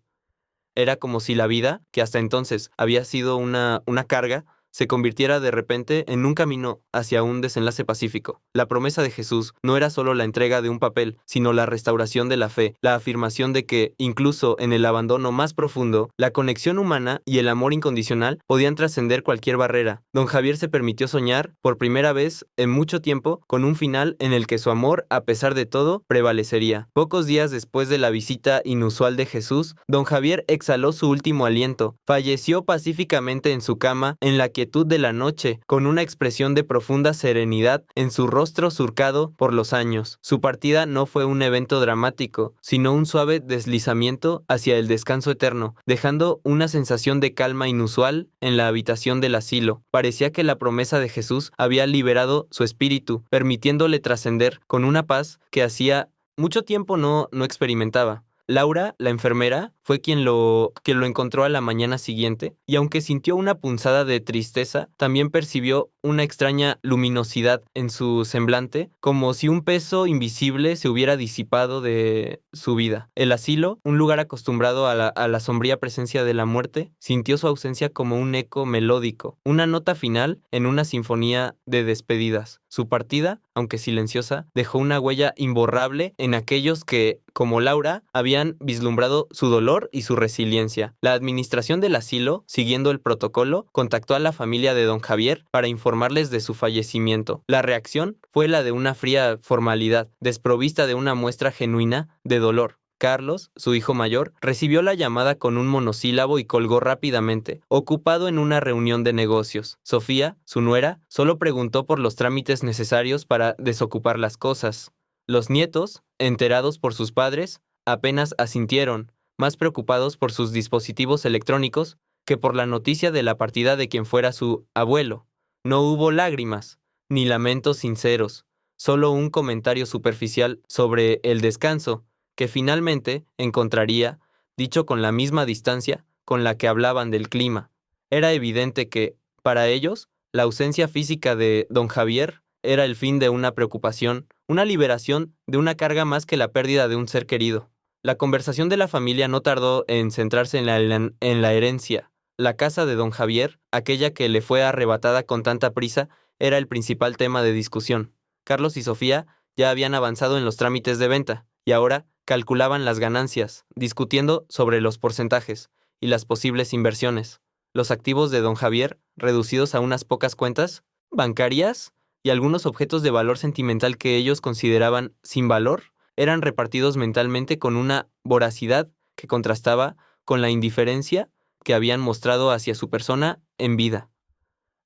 [SPEAKER 1] Era como si la vida, que hasta entonces había sido una carga, se convirtiera de repente en un camino hacia un desenlace pacífico. La promesa de Jesús no era solo la entrega de un papel, sino la restauración de la fe, la afirmación de que, incluso en el abandono más profundo, la conexión humana y el amor incondicional podían trascender cualquier barrera. Don Javier se permitió soñar, por primera vez en mucho tiempo, con un final en el que su amor, a pesar de todo, prevalecería. Pocos días después de la visita inusual de Jesús, don Javier exhaló su último aliento. Falleció pacíficamente en su cama, en la quietud de la noche, con una expresión de profunda serenidad en su rostro surcado por los años. Su partida no fue un evento dramático, sino un suave deslizamiento hacia el descanso eterno, dejando una sensación de calma inusual en la habitación del asilo. Parecía que la promesa de Jesús había liberado su espíritu, permitiéndole trascender con una paz que hacía mucho tiempo no experimentaba. Laura, la enfermera, fue quien lo encontró a la mañana siguiente, y aunque sintió una punzada de tristeza, también percibió una extraña luminosidad en su semblante, como si un peso invisible se hubiera disipado de su vida. El asilo, un lugar acostumbrado a la sombría presencia de la muerte, sintió su ausencia como un eco melódico, una nota final en una sinfonía de despedidas. Su partida aunque silenciosa, dejó una huella imborrable en aquellos que, como Laura, habían vislumbrado su dolor y su resiliencia. La administración del asilo, siguiendo el protocolo, contactó a la familia de don Javier para informarles de su fallecimiento. La reacción fue la de una fría formalidad, desprovista de una muestra genuina de dolor. Carlos, su hijo mayor, recibió la llamada con un monosílabo y colgó rápidamente, ocupado en una reunión de negocios. Sofía, su nuera, solo preguntó por los trámites necesarios para desocupar las cosas. Los nietos, enterados por sus padres, apenas asintieron, más preocupados por sus dispositivos electrónicos que por la noticia de la partida de quien fuera su abuelo. No hubo lágrimas, ni lamentos sinceros, solo un comentario superficial sobre el descanso, que finalmente encontraría, dicho con la misma distancia con la que hablaban del clima. Era evidente que, para ellos, la ausencia física de don Javier era el fin de una preocupación, una liberación de una carga más que la pérdida de un ser querido. La conversación de la familia no tardó en centrarse en la herencia. La casa de don Javier, aquella que le fue arrebatada con tanta prisa, era el principal tema de discusión. Carlos y Sofía ya habían avanzado en los trámites de venta, y ahora calculaban las ganancias, discutiendo sobre los porcentajes y las posibles inversiones. Los activos de don Javier, reducidos a unas pocas cuentas bancarias y algunos objetos de valor sentimental que ellos consideraban sin valor, eran repartidos mentalmente con una voracidad que contrastaba con la indiferencia que habían mostrado hacia su persona en vida.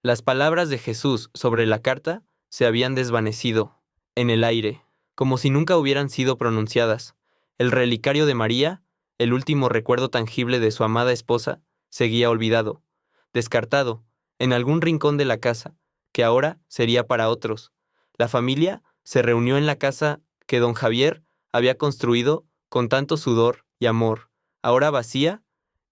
[SPEAKER 1] Las palabras de Jesús sobre la carta se habían desvanecido en el aire, como si nunca hubieran sido pronunciadas. El relicario de María, el último recuerdo tangible de su amada esposa, seguía olvidado, descartado, en algún rincón de la casa, que ahora sería para otros. La familia se reunió en la casa que don Javier había construido con tanto sudor y amor, ahora vacía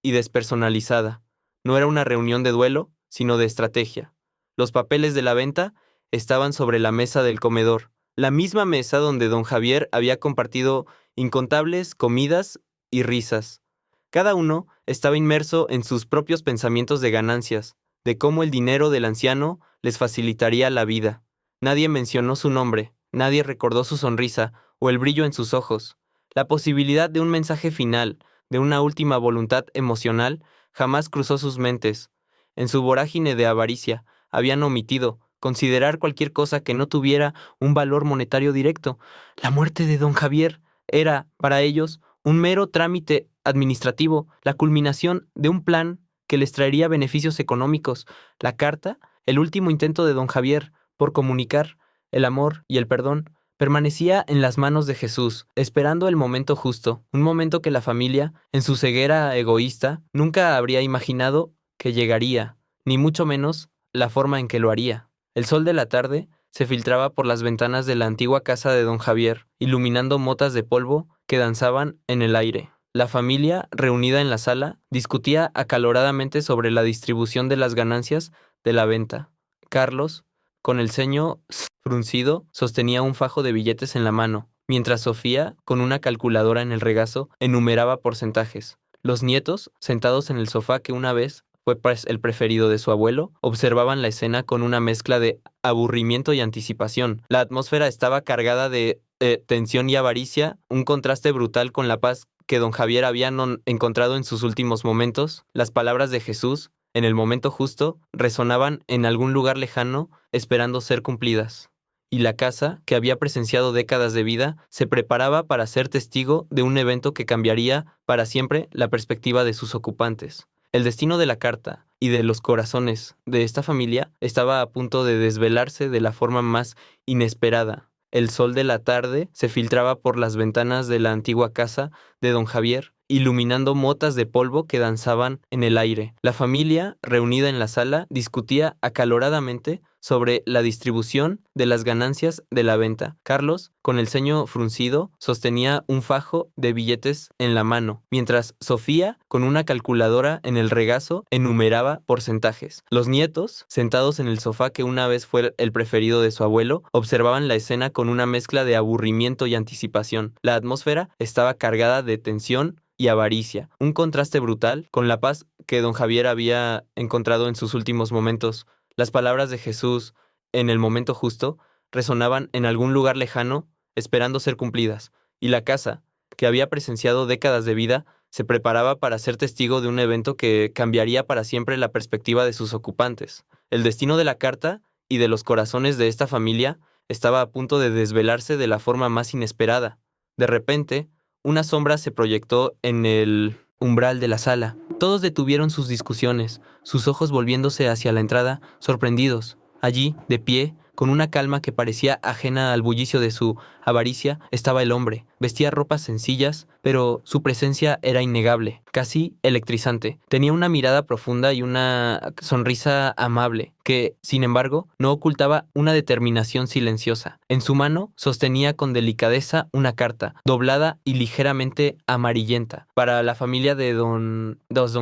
[SPEAKER 1] y despersonalizada. No era una reunión de duelo, sino de estrategia. Los papeles de la venta estaban sobre la mesa del comedor, la misma mesa donde don Javier había compartido incontables comidas y risas. Cada uno estaba inmerso en sus propios pensamientos de ganancias, de cómo el dinero del anciano les facilitaría la vida. Nadie mencionó su nombre, nadie recordó su sonrisa o el brillo en sus ojos. La posibilidad de un mensaje final, de una última voluntad emocional, jamás cruzó sus mentes. En su vorágine de avaricia, habían omitido considerar cualquier cosa que no tuviera un valor monetario directo. La muerte de don Javier era, para ellos, un mero trámite administrativo, la culminación de un plan que les traería beneficios económicos. La carta, el último intento de don Javier por comunicar el amor y el perdón, permanecía en las manos de Jesús, esperando el momento justo, un momento que la familia, en su ceguera egoísta, nunca habría imaginado que llegaría, ni mucho menos la forma en que lo haría. El sol de la tarde se filtraba por las ventanas de la antigua casa de don Javier, iluminando motas de polvo que danzaban en el aire. La familia, reunida en la sala, discutía acaloradamente sobre la distribución de las ganancias de la venta. Carlos, con el ceño fruncido, sostenía un fajo de billetes en la mano, mientras Sofía, con una calculadora en el regazo, enumeraba porcentajes. Los nietos, sentados en el sofá que una vez fue el preferido de su abuelo, observaban la escena con una mezcla de aburrimiento y anticipación. La atmósfera estaba cargada de tensión y avaricia, un contraste brutal con la paz que don Javier había encontrado en sus últimos momentos. Las palabras de Jesús, en el momento justo, resonaban en algún lugar lejano, esperando ser cumplidas. Y la casa, que había presenciado décadas de vida, se preparaba para ser testigo de un evento que cambiaría para siempre la perspectiva de sus ocupantes. El destino de la carta y de los corazones de esta familia estaba a punto de desvelarse de la forma más inesperada. El sol de la tarde se filtraba por las ventanas de la antigua casa de don Javier, iluminando motas de polvo que danzaban en el aire. La familia, reunida en la sala, discutía acaloradamente sobre la distribución de las ganancias de la venta. Carlos, con el ceño fruncido, sostenía un fajo de billetes en la mano, mientras Sofía, con una calculadora en el regazo, enumeraba porcentajes. Los nietos, sentados en el sofá que una vez fue el preferido de su abuelo, observaban la escena con una mezcla de aburrimiento y anticipación. La atmósfera estaba cargada de tensión y avaricia, un contraste brutal con la paz que don Javier había encontrado en sus últimos momentos. Las palabras de Jesús, en el momento justo, resonaban en algún lugar lejano, esperando ser cumplidas, y la casa, que había presenciado décadas de vida, se preparaba para ser testigo de un evento que cambiaría para siempre la perspectiva de sus ocupantes. El destino de la carta y de los corazones de esta familia estaba a punto de desvelarse de la forma más inesperada. De repente, una sombra se proyectó en el umbral de la sala. Todos detuvieron sus discusiones, sus ojos volviéndose hacia la entrada, sorprendidos. Allí, de pie, con una calma que parecía ajena al bullicio de su avaricia, estaba el hombre. Vestía ropas sencillas, pero su presencia era innegable, casi electrizante. Tenía una mirada profunda y una sonrisa amable, que, sin embargo, no ocultaba una determinación silenciosa. En su mano sostenía con delicadeza una carta, doblada y ligeramente amarillenta. Para la familia de don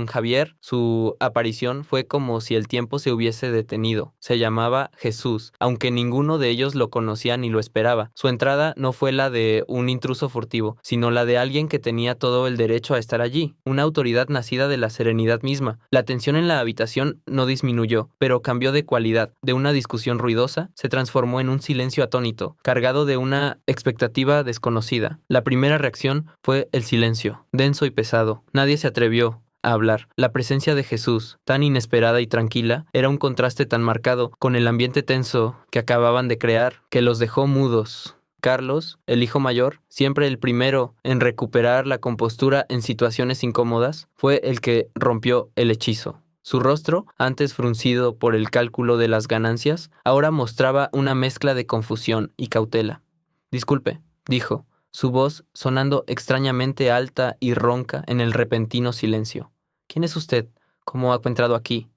[SPEAKER 1] Javier, su aparición fue como si el tiempo se hubiese detenido. Se llamaba Jesús, aunque ninguno de ellos lo conocía ni lo esperaba. Su entrada no fue la de un intruso furtivo, sino la de alguien que tenía todo el derecho a estar allí, una autoridad nacida de la serenidad misma. La tensión en la habitación no disminuyó, pero cambió de cualidad. De una discusión ruidosa, se transformó en un silencio atónito, cargado de una expectativa desconocida. La primera reacción fue el silencio, denso y pesado. Nadie se atrevió a hablar. La presencia de Jesús, tan inesperada y tranquila, era un contraste tan marcado con el ambiente tenso que acababan de crear, que los dejó mudos. Carlos, el hijo mayor, siempre el primero en recuperar la compostura en situaciones incómodas, fue el que rompió el hechizo. Su rostro, antes fruncido por el cálculo de las ganancias, ahora mostraba una mezcla de confusión y cautela. Disculpe, dijo, su voz sonando extrañamente alta y ronca en el repentino silencio. ¿Quién es usted? ¿Cómo ha entrado aquí?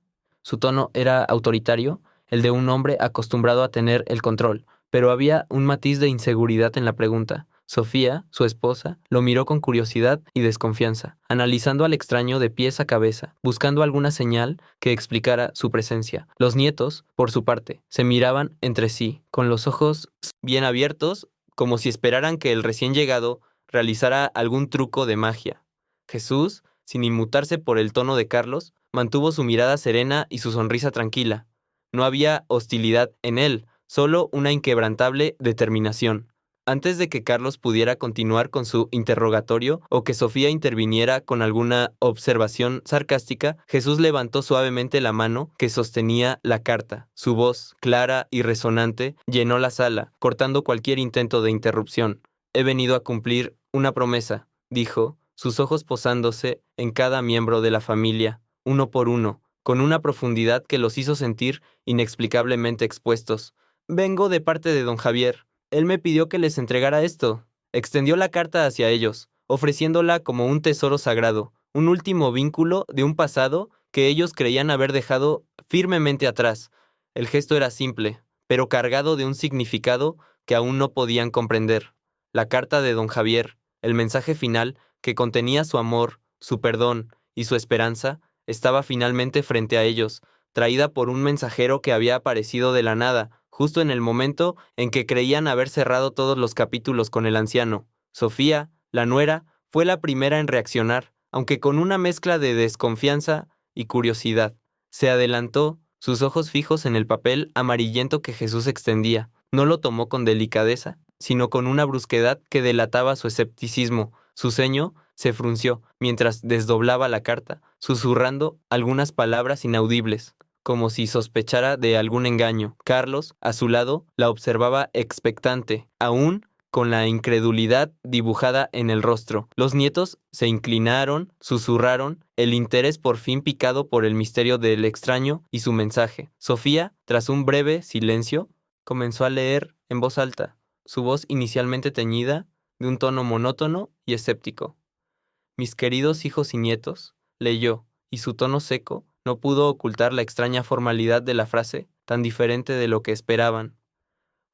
[SPEAKER 1] Su tono era autoritario, el de un hombre acostumbrado a tener el control, pero había un matiz de inseguridad en la pregunta. Sofía, su esposa, lo miró con curiosidad y desconfianza, analizando al extraño de pies a cabeza, buscando alguna señal que explicara su presencia. Los nietos, por su parte, se miraban entre sí, con los ojos bien abiertos, como si esperaran que el recién llegado realizara algún truco de magia. Jesús, sin inmutarse por el tono de Carlos, mantuvo su mirada serena y su sonrisa tranquila. No había hostilidad en él, solo una inquebrantable determinación. Antes de que Carlos pudiera continuar con su interrogatorio o que Sofía interviniera con alguna observación sarcástica, Jesús levantó suavemente la mano que sostenía la carta. Su voz, clara y resonante, llenó la sala, cortando cualquier intento de interrupción. He venido a cumplir una promesa, dijo, sus ojos posándose en cada miembro de la familia, uno por uno, con una profundidad que los hizo sentir inexplicablemente expuestos. Vengo de parte de don Javier. Él me pidió que les entregara esto. Extendió la carta hacia ellos, ofreciéndola como un tesoro sagrado, un último vínculo de un pasado que ellos creían haber dejado firmemente atrás. El gesto era simple, pero cargado de un significado que aún no podían comprender. La carta de don Javier, el mensaje final que contenía su amor, su perdón y su esperanza, estaba finalmente frente a ellos, traída por un mensajero que había aparecido de la nada, justo en el momento en que creían haber cerrado todos los capítulos con el anciano. Sofía, la nuera, fue la primera en reaccionar, aunque con una mezcla de desconfianza y curiosidad. Se adelantó, sus ojos fijos en el papel amarillento que Jesús extendía. No lo tomó con delicadeza, sino con una brusquedad que delataba su escepticismo. Su ceño se frunció mientras desdoblaba la carta, susurrando algunas palabras inaudibles, como si sospechara de algún engaño. Carlos, a su lado, la observaba expectante, aún con la incredulidad dibujada en el rostro. Los nietos se inclinaron, susurraron, el interés por fin picado por el misterio del extraño y su mensaje. Sofía, tras un breve silencio, comenzó a leer en voz alta, su voz inicialmente teñida de un tono monótono y escéptico. Mis queridos hijos y nietos, leyó, y su tono seco no pudo ocultar la extraña formalidad de la frase, tan diferente de lo que esperaban.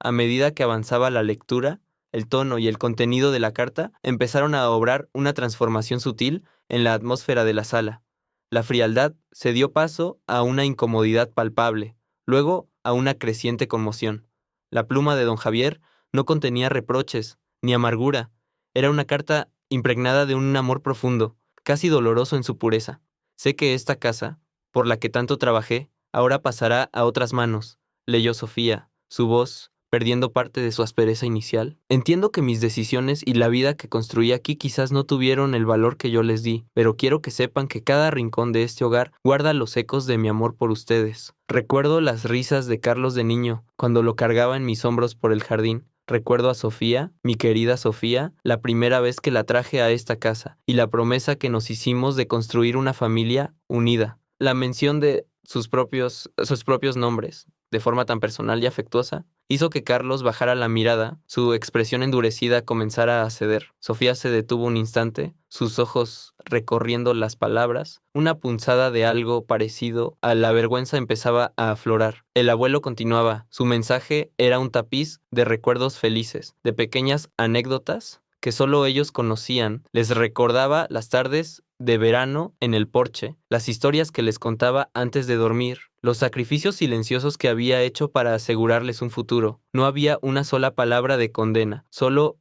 [SPEAKER 1] A medida que avanzaba la lectura, el tono y el contenido de la carta empezaron a obrar una transformación sutil en la atmósfera de la sala. La frialdad se dio paso a una incomodidad palpable, luego a una creciente conmoción. La pluma de don Javier no contenía reproches ni amargura. Era una carta impregnada de un amor profundo, casi doloroso en su pureza. Sé que esta casa, por la que tanto trabajé, ahora pasará a otras manos, leyó Sofía, su voz perdiendo parte de su aspereza inicial. Entiendo que mis decisiones y la vida que construí aquí quizás no tuvieron el valor que yo les di, pero quiero que sepan que cada rincón de este hogar guarda los ecos de mi amor por ustedes. Recuerdo las risas de Carlos de niño, cuando lo cargaba en mis hombros por el jardín. Recuerdo a Sofía, mi querida Sofía, la primera vez que la traje a esta casa, y la promesa que nos hicimos de construir una familia unida. La mención de sus propios nombres, de forma tan personal y afectuosa, hizo que Carlos bajara la mirada, su expresión endurecida comenzara a ceder. Sofía se detuvo un instante, sus ojos recorriendo las palabras. Una punzada de algo parecido a la vergüenza empezaba a aflorar. El abuelo continuaba. Su mensaje era un tapiz de recuerdos felices, de pequeñas anécdotas que solo ellos conocían. Les recordaba las tardes de verano en el porche, las historias que les contaba antes de dormir, los sacrificios silenciosos que había hecho para asegurarles un futuro. No había una sola palabra de condena, solo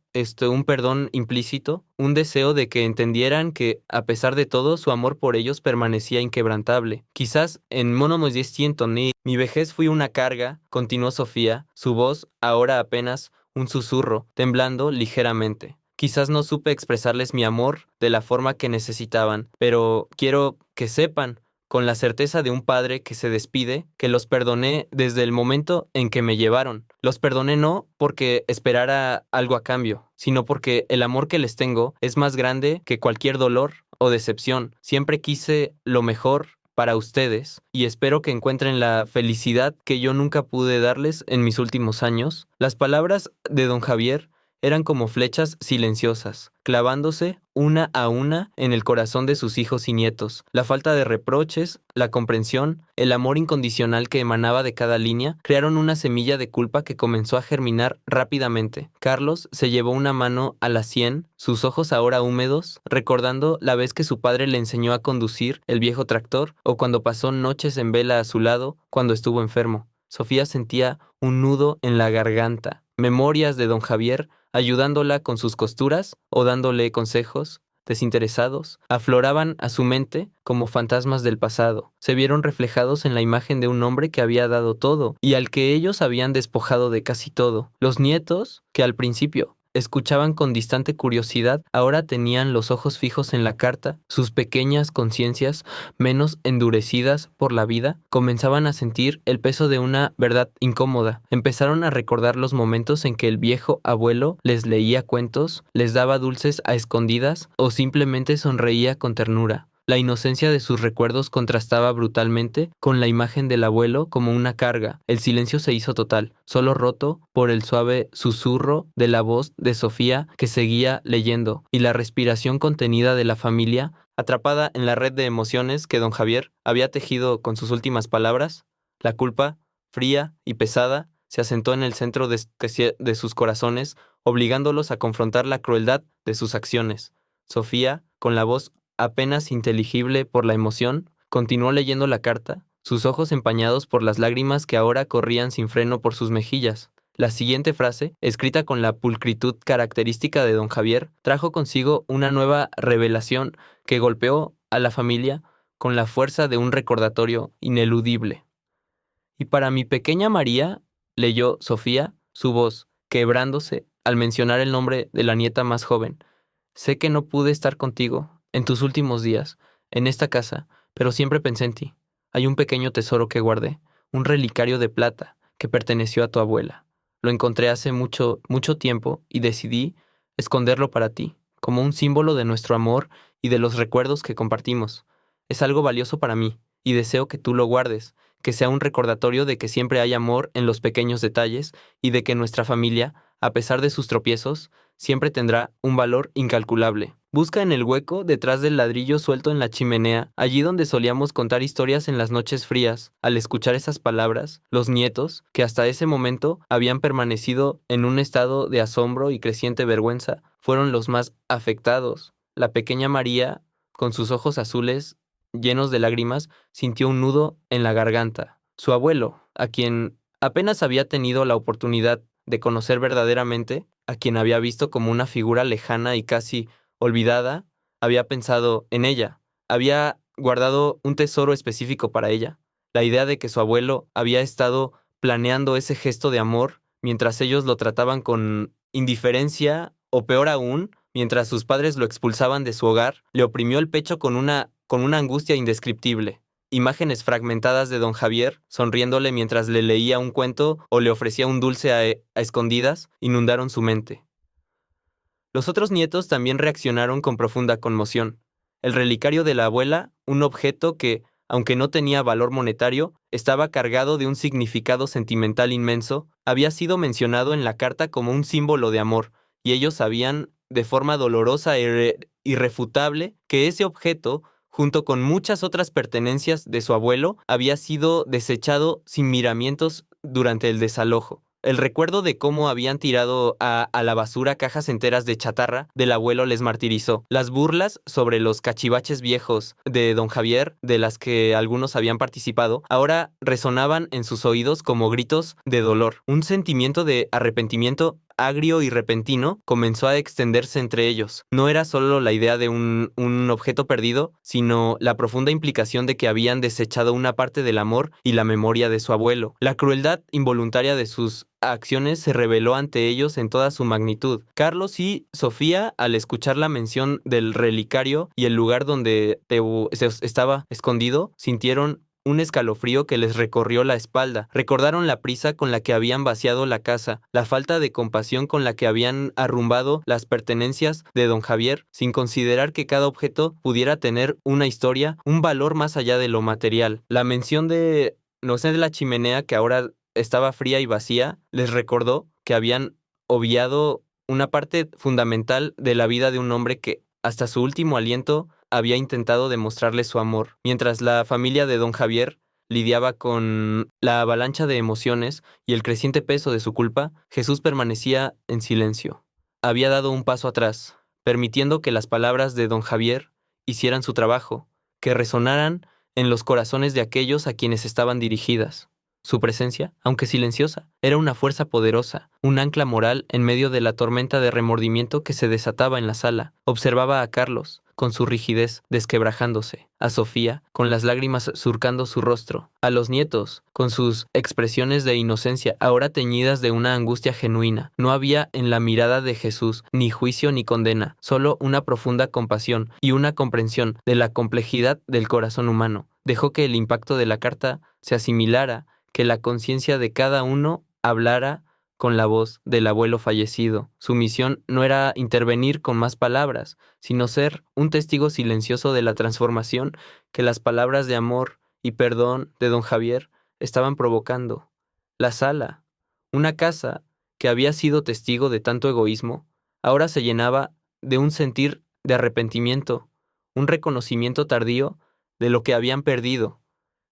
[SPEAKER 1] un perdón implícito, un deseo de que entendieran que, a pesar de todo, su amor por ellos permanecía inquebrantable. Quizás en monomos ni mi vejez fui una carga, continuó Sofía, su voz ahora apenas un susurro, temblando ligeramente. Quizás no supe expresarles mi amor de la forma que necesitaban, pero quiero que sepan, con la certeza de un padre que se despide, que los perdoné desde el momento en que me llevaron. Los perdoné no porque esperara algo a cambio, sino porque el amor que les tengo es más grande que cualquier dolor o decepción. Siempre quise lo mejor para ustedes y espero que encuentren la felicidad que yo nunca pude darles en mis últimos años. Las palabras de don Javier eran como flechas silenciosas, clavándose una a una en el corazón de sus hijos y nietos. La falta de reproches, la comprensión, el amor incondicional que emanaba de cada línea, crearon una semilla de culpa que comenzó a germinar rápidamente. Carlos se llevó una mano a la sien, sus ojos ahora húmedos, recordando la vez que su padre le enseñó a conducir el viejo tractor, o cuando pasó noches en vela a su lado cuando estuvo enfermo. Sofía sentía un nudo en la garganta. Memorias de don Javier ayudándola con sus costuras o dándole consejos desinteresados, afloraban a su mente como fantasmas del pasado. Se vieron reflejados en la imagen de un hombre que había dado todo y al que ellos habían despojado de casi todo. Los nietos, que al principio escuchaban con distante curiosidad, ahora tenían los ojos fijos en la carta, sus pequeñas conciencias, menos endurecidas por la vida, comenzaban a sentir el peso de una verdad incómoda. Empezaron a recordar los momentos en que el viejo abuelo les leía cuentos, les daba dulces a escondidas o simplemente sonreía con ternura. La inocencia de sus recuerdos contrastaba brutalmente con la imagen del abuelo como una carga. El silencio se hizo total, solo roto por el suave susurro de la voz de Sofía que seguía leyendo, y la respiración contenida de la familia, atrapada en la red de emociones que don Javier había tejido con sus últimas palabras. La culpa, fría y pesada, se asentó en el centro de sus corazones, obligándolos a confrontar la crueldad de sus acciones. Sofía, con la voz apenas inteligible por la emoción, continuó leyendo la carta, sus ojos empañados por las lágrimas que ahora corrían sin freno por sus mejillas. La siguiente frase, escrita con la pulcritud característica de don Javier, trajo consigo una nueva revelación que golpeó a la familia con la fuerza de un recordatorio ineludible. Y para mi pequeña María, leyó Sofía, su voz quebrándose al mencionar el nombre de la nieta más joven. Sé que no pude estar contigo en tus últimos días, en esta casa, pero siempre pensé en ti. Hay un pequeño tesoro que guardé, un relicario de plata que perteneció a tu abuela. Lo encontré hace mucho, mucho tiempo y decidí esconderlo para ti, como un símbolo de nuestro amor y de los recuerdos que compartimos. Es algo valioso para mí y deseo que tú lo guardes, que sea un recordatorio de que siempre hay amor en los pequeños detalles y de que nuestra familia, a pesar de sus tropiezos, siempre tendrá un valor incalculable. Busca en el hueco detrás del ladrillo suelto en la chimenea, allí donde solíamos contar historias en las noches frías. Al escuchar esas palabras, los nietos, que hasta ese momento habían permanecido en un estado de asombro y creciente vergüenza, fueron los más afectados. La pequeña María, con sus ojos azules llenos de lágrimas, sintió un nudo en la garganta. Su abuelo, a quien apenas había tenido la oportunidad de conocer verdaderamente, a quien había visto como una figura lejana y casi olvidada, había pensado en ella, había guardado un tesoro específico para ella. La idea de que su abuelo había estado planeando ese gesto de amor mientras ellos lo trataban con indiferencia o peor aún, mientras sus padres lo expulsaban de su hogar, le oprimió el pecho con una angustia indescriptible. Imágenes fragmentadas de don Javier, sonriéndole mientras le leía un cuento o le ofrecía un dulce a escondidas, inundaron su mente. Los otros nietos también reaccionaron con profunda conmoción. El relicario de la abuela, un objeto que, aunque no tenía valor monetario, estaba cargado de un significado sentimental inmenso, había sido mencionado en la carta como un símbolo de amor, y ellos sabían, de forma dolorosa e irrefutable, que ese objeto, junto con muchas otras pertenencias de su abuelo, había sido desechado sin miramientos durante el desalojo. El recuerdo de cómo habían tirado a la basura cajas enteras de chatarra del abuelo les martirizó. Las burlas sobre los cachivaches viejos de don Javier, de las que algunos habían participado, ahora resonaban en sus oídos como gritos de dolor. Un sentimiento de arrepentimiento agrio y repentino comenzó a extenderse entre ellos. No era solo la idea de un objeto perdido, sino la profunda implicación de que habían desechado una parte del amor y la memoria de su abuelo. La crueldad involuntaria de sus acciones se reveló ante ellos en toda su magnitud. Carlos y Sofía, al escuchar la mención del relicario y el lugar donde estaba escondido, sintieron un escalofrío que les recorrió la espalda. Recordaron la prisa con la que habían vaciado la casa, la falta de compasión con la que habían arrumbado las pertenencias de don Javier, sin considerar que cada objeto pudiera tener una historia, un valor más allá de lo material. La mención de, no sé, de la chimenea que ahora estaba fría y vacía, les recordó que habían obviado una parte fundamental de la vida de un hombre que, hasta su último aliento, había intentado demostrarle su amor. Mientras la familia de don Javier lidiaba con la avalancha de emociones y el creciente peso de su culpa, Jesús permanecía en silencio. Había dado un paso atrás, permitiendo que las palabras de don Javier hicieran su trabajo, que resonaran en los corazones de aquellos a quienes estaban dirigidas. Su presencia, aunque silenciosa, era una fuerza poderosa, un ancla moral en medio de la tormenta de remordimiento que se desataba en la sala. Observaba a Carlos, con su rigidez desquebrajándose, a Sofía, con las lágrimas surcando su rostro, a los nietos, con sus expresiones de inocencia, ahora teñidas de una angustia genuina. No había en la mirada de Jesús ni juicio ni condena, solo una profunda compasión y una comprensión de la complejidad del corazón humano. Dejó que el impacto de la carta se asimilara, que la conciencia de cada uno hablara con la voz del abuelo fallecido. Su misión no era intervenir con más palabras, sino ser un testigo silencioso de la transformación que las palabras de amor y perdón de don Javier estaban provocando. La sala, una casa que había sido testigo de tanto egoísmo, ahora se llenaba de un sentir de arrepentimiento, un reconocimiento tardío de lo que habían perdido.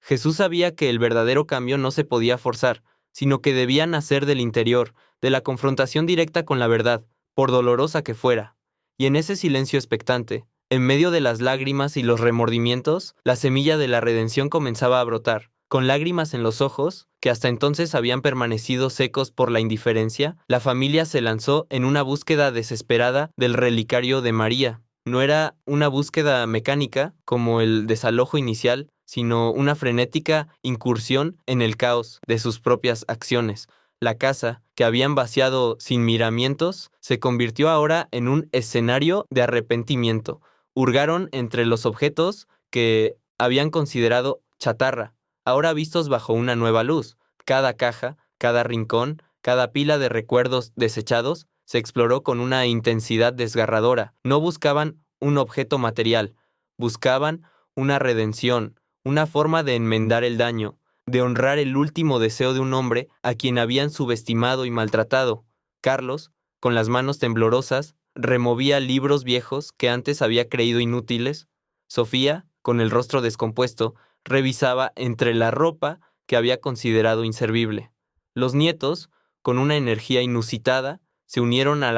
[SPEAKER 1] Jesús sabía que el verdadero cambio no se podía forzar, sino que debía nacer del interior, de la confrontación directa con la verdad, por dolorosa que fuera. Y en ese silencio expectante, en medio de las lágrimas y los remordimientos, la semilla de la redención comenzaba a brotar. Con lágrimas en los ojos, que hasta entonces habían permanecido secos por la indiferencia, la familia se lanzó en una búsqueda desesperada del relicario de María. No era una búsqueda mecánica como el desalojo inicial, sino una frenética incursión en el caos de sus propias acciones. La casa, que habían vaciado sin miramientos, se convirtió ahora en un escenario de arrepentimiento. Hurgaron entre los objetos que habían considerado chatarra, ahora vistos bajo una nueva luz. Cada caja, cada rincón, cada pila de recuerdos desechados se exploró con una intensidad desgarradora. No buscaban un objeto material, buscaban una redención, una forma de enmendar el daño, de honrar el último deseo de un hombre a quien habían subestimado y maltratado. Carlos, con las manos temblorosas, removía libros viejos que antes había creído inútiles. Sofía, con el rostro descompuesto, revisaba entre la ropa que había considerado inservible. Los nietos, con una energía inusitada, se unieron a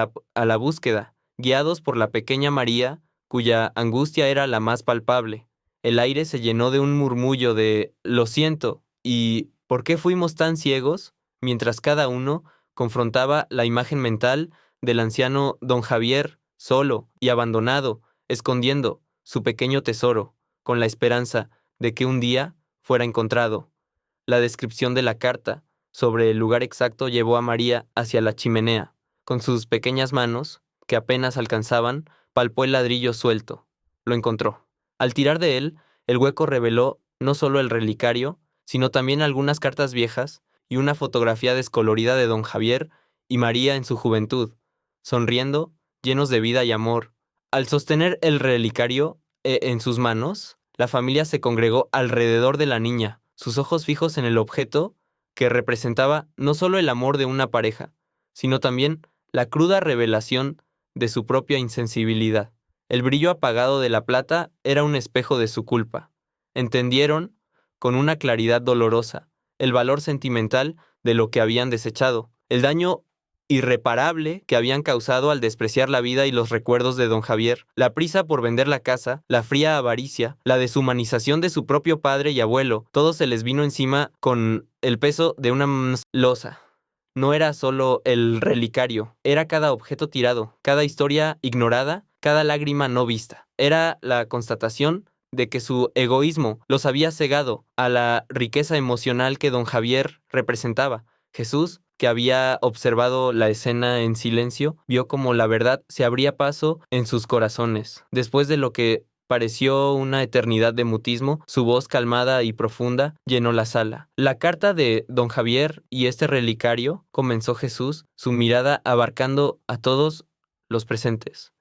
[SPEAKER 1] la búsqueda, guiados por la pequeña María, cuya angustia era la más palpable. El aire se llenó de un murmullo de «lo siento» y «¿por qué fuimos tan ciegos?», mientras cada uno confrontaba la imagen mental del anciano don Javier, solo y abandonado, escondiendo su pequeño tesoro, con la esperanza de que un día fuera encontrado. La descripción de la carta, sobre el lugar exacto llevó a María hacia la chimenea. Con sus pequeñas manos, que apenas alcanzaban, palpó el ladrillo suelto. Lo encontró. Al tirar de él, el hueco reveló no solo el relicario, sino también algunas cartas viejas y una fotografía descolorida de don Javier y María en su juventud, sonriendo, llenos de vida y amor. Al sostener el relicario en sus manos, la familia se congregó alrededor de la niña, sus ojos fijos en el objeto que representaba no solo el amor de una pareja, sino también la cruda revelación de su propia insensibilidad. El brillo apagado de la plata era un espejo de su culpa. Entendieron, con una claridad dolorosa, el valor sentimental de lo que habían desechado, el daño irreparable que habían causado al despreciar la vida y los recuerdos de don Javier, la prisa por vender la casa, la fría avaricia, la deshumanización de su propio padre y abuelo, todo se les vino encima con el peso de una losa. No era solo el relicario, era cada objeto tirado, cada historia ignorada, cada lágrima no vista. Era la constatación de que su egoísmo los había cegado a la riqueza emocional que don Javier representaba. Jesús, que había observado la escena en silencio, vio como la verdad se abría paso en sus corazones. Después de lo que pareció una eternidad de mutismo, su voz calmada y profunda llenó la sala. La carta de don Javier y este relicario, comenzó Jesús, su mirada abarcando a todos los presentes.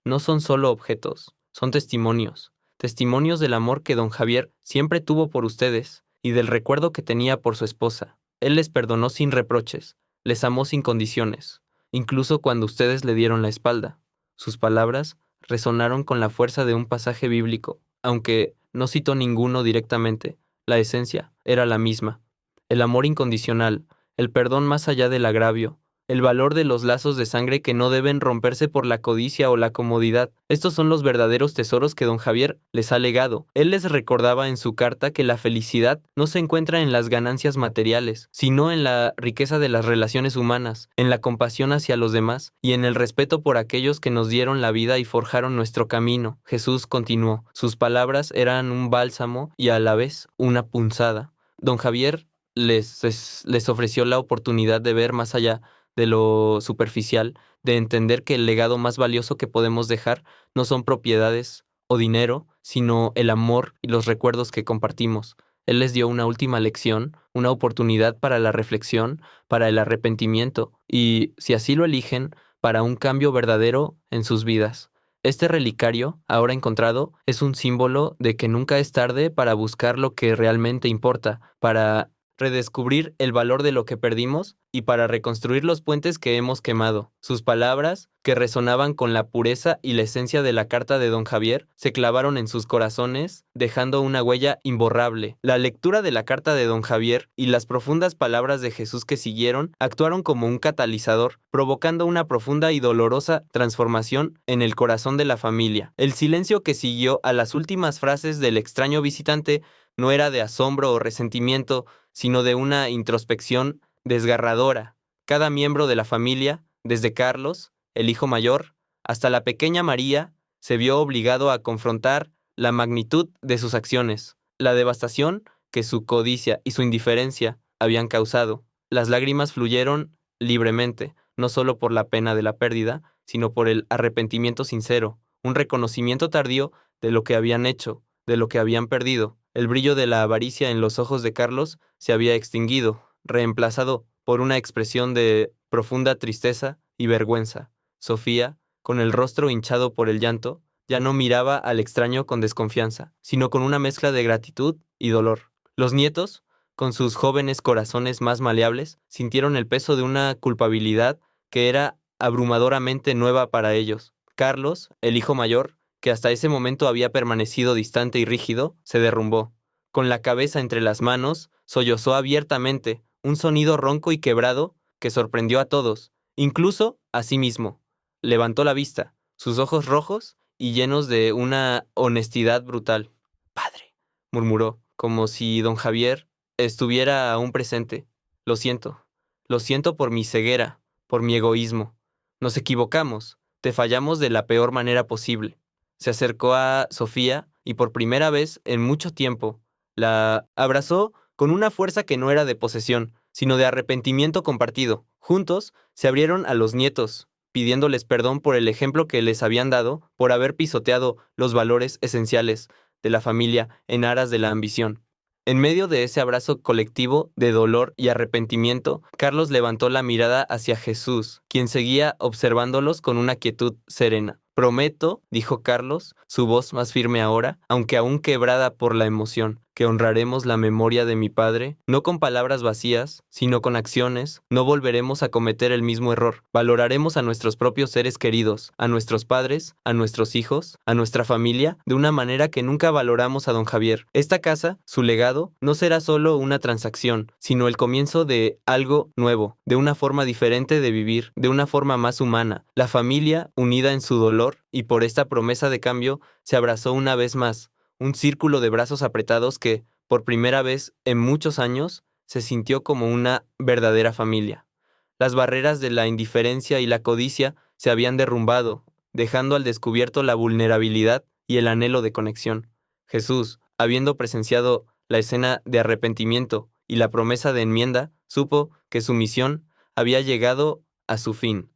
[SPEAKER 1] No son solo objetos, son testimonios. Testimonios del amor que don Javier siempre tuvo por ustedes y del recuerdo que tenía por su esposa. Él les perdonó sin reproches, les amó sin condiciones, incluso cuando ustedes le dieron la espalda. Sus palabras resonaron con la fuerza de un pasaje bíblico, aunque no citó ninguno directamente. La esencia era la misma. El amor incondicional, el perdón más allá del agravio, el valor de los lazos de sangre que no deben romperse por la codicia o la comodidad. Estos son los verdaderos tesoros que don Javier les ha legado. Él les recordaba en su carta que la felicidad no se encuentra en las ganancias materiales, sino en la riqueza de las relaciones humanas, en la compasión hacia los demás y en el respeto por aquellos que nos dieron la vida y forjaron nuestro camino. Jesús continuó. Sus palabras eran un bálsamo y a la vez una punzada. Don Javier les ofreció la oportunidad de ver más allá de lo superficial, de entender que el legado más valioso que podemos dejar no son propiedades o dinero, sino el amor y los recuerdos que compartimos. Él les dio una última lección, una oportunidad para la reflexión, para el arrepentimiento y, si así lo eligen, para un cambio verdadero en sus vidas. Este relicario, ahora encontrado, es un símbolo de que nunca es tarde para buscar lo que realmente importa, para redescubrir el valor de lo que perdimos y para reconstruir los puentes que hemos quemado. Sus palabras, que resonaban con la pureza y la esencia de la carta de don Javier, se clavaron en sus corazones, dejando una huella imborrable. La lectura de la carta de don Javier y las profundas palabras de Jesús que siguieron actuaron como un catalizador, provocando una profunda y dolorosa transformación en el corazón de la familia. El silencio que siguió a las últimas frases del extraño visitante no era de asombro o resentimiento, sino de una introspección desgarradora. Cada miembro de la familia, desde Carlos, el hijo mayor, hasta la pequeña María, se vio obligado a confrontar la magnitud de sus acciones, la devastación que su codicia y su indiferencia habían causado. Las lágrimas fluyeron libremente, no solo por la pena de la pérdida, sino por el arrepentimiento sincero, un reconocimiento tardío de lo que habían hecho, de lo que habían perdido. El brillo de la avaricia en los ojos de Carlos se había extinguido, reemplazado por una expresión de profunda tristeza y vergüenza. Sofía, con el rostro hinchado por el llanto, ya no miraba al extraño con desconfianza, sino con una mezcla de gratitud y dolor. Los nietos, con sus jóvenes corazones más maleables, sintieron el peso de una culpabilidad que era abrumadoramente nueva para ellos. Carlos, el hijo mayor, que hasta ese momento había permanecido distante y rígido, se derrumbó. Con la cabeza entre las manos, sollozó abiertamente, un sonido ronco y quebrado que sorprendió a todos, incluso a sí mismo. Levantó la vista, sus ojos rojos y llenos de una honestidad brutal. Padre, murmuró, como si don Javier estuviera aún presente. Lo siento por mi ceguera, por mi egoísmo. Nos equivocamos, te fallamos de la peor manera posible. Se acercó a Sofía y por primera vez en mucho tiempo la abrazó con una fuerza que no era de posesión, sino de arrepentimiento compartido. Juntos se abrieron a los nietos, pidiéndoles perdón por el ejemplo que les habían dado por haber pisoteado los valores esenciales de la familia en aras de la ambición. En medio de ese abrazo colectivo de dolor y arrepentimiento, Carlos levantó la mirada hacia Jesús, quien seguía observándolos con una quietud serena. Prometo, dijo Carlos, su voz más firme ahora, aunque aún quebrada por la emoción, que honraremos la memoria de mi padre, no con palabras vacías, sino con acciones. No volveremos a cometer el mismo error. Valoraremos a nuestros propios seres queridos, a nuestros padres, a nuestros hijos, a nuestra familia, de una manera que nunca valoramos a don Javier. Esta casa, su legado, no será solo una transacción, sino el comienzo de algo nuevo, de una forma diferente de vivir, de una forma más humana. La familia, unida en su dolor, y por esta promesa de cambio, se abrazó una vez más, un círculo de brazos apretados que, por primera vez en muchos años, se sintió como una verdadera familia. Las barreras de la indiferencia y la codicia se habían derrumbado, dejando al descubierto la vulnerabilidad y el anhelo de conexión. Jesús, habiendo presenciado la escena de arrepentimiento y la promesa de enmienda, supo que su misión había llegado a su fin.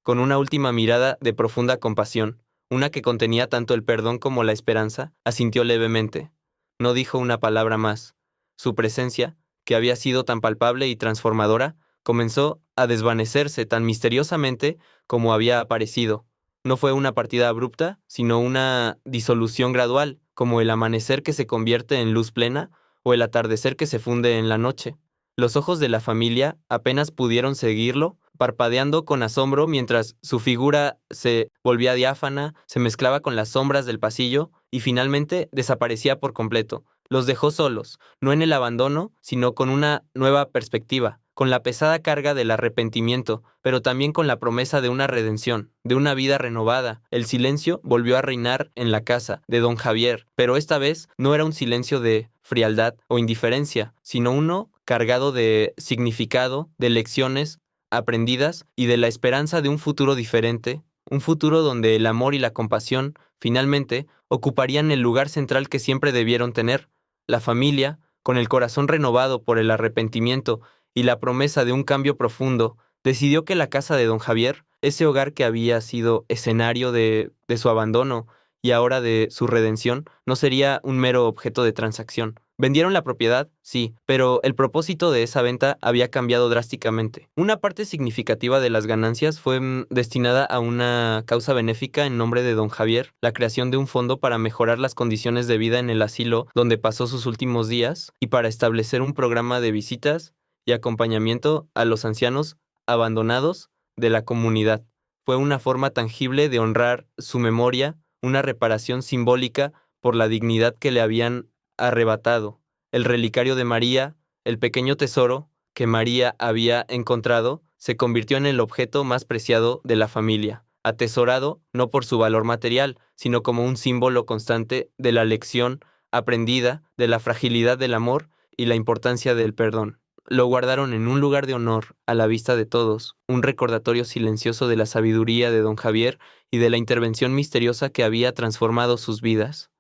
[SPEAKER 1] Con una última mirada de profunda compasión, una que contenía tanto el perdón como la esperanza, asintió levemente. No dijo una palabra más. Su presencia, que había sido tan palpable y transformadora, comenzó a desvanecerse tan misteriosamente como había aparecido. No fue una partida abrupta, sino una disolución gradual, como el amanecer que se convierte en luz plena o el atardecer que se funde en la noche. Los ojos de la familia apenas pudieron seguirlo, parpadeando con asombro mientras su figura se volvía diáfana, se mezclaba con las sombras del pasillo y finalmente desaparecía por completo. Los dejó solos, no en el abandono, sino con una nueva perspectiva, con la pesada carga del arrepentimiento, pero también con la promesa de una redención, de una vida renovada. El silencio volvió a reinar en la casa de don Javier, pero esta vez no era un silencio de frialdad o indiferencia, sino uno cargado de significado, de lecciones aprendidas y de la esperanza de un futuro diferente, un futuro donde el amor y la compasión, finalmente, ocuparían el lugar central que siempre debieron tener. La familia, con el corazón renovado por el arrepentimiento y la promesa de un cambio profundo, decidió que la casa de don Javier, ese hogar que había sido escenario de su abandono y ahora de su redención, no sería un mero objeto de transacción. Vendieron la propiedad, sí, pero el propósito de esa venta había cambiado drásticamente. Una parte significativa de las ganancias fue destinada a una causa benéfica en nombre de don Javier, la creación de un fondo para mejorar las condiciones de vida en el asilo donde pasó sus últimos días y para establecer un programa de visitas y acompañamiento a los ancianos abandonados de la comunidad. Fue una forma tangible de honrar su memoria, una reparación simbólica por la dignidad que le habían arrebatado. El relicario de María, el pequeño tesoro que María había encontrado, se convirtió en el objeto más preciado de la familia, atesorado no por su valor material, sino como un símbolo constante de la lección aprendida, de la fragilidad del amor y la importancia del perdón. Lo guardaron en un lugar de honor a la vista de todos, un recordatorio silencioso de la sabiduría de don Javier y de la intervención misteriosa que había transformado sus vidas.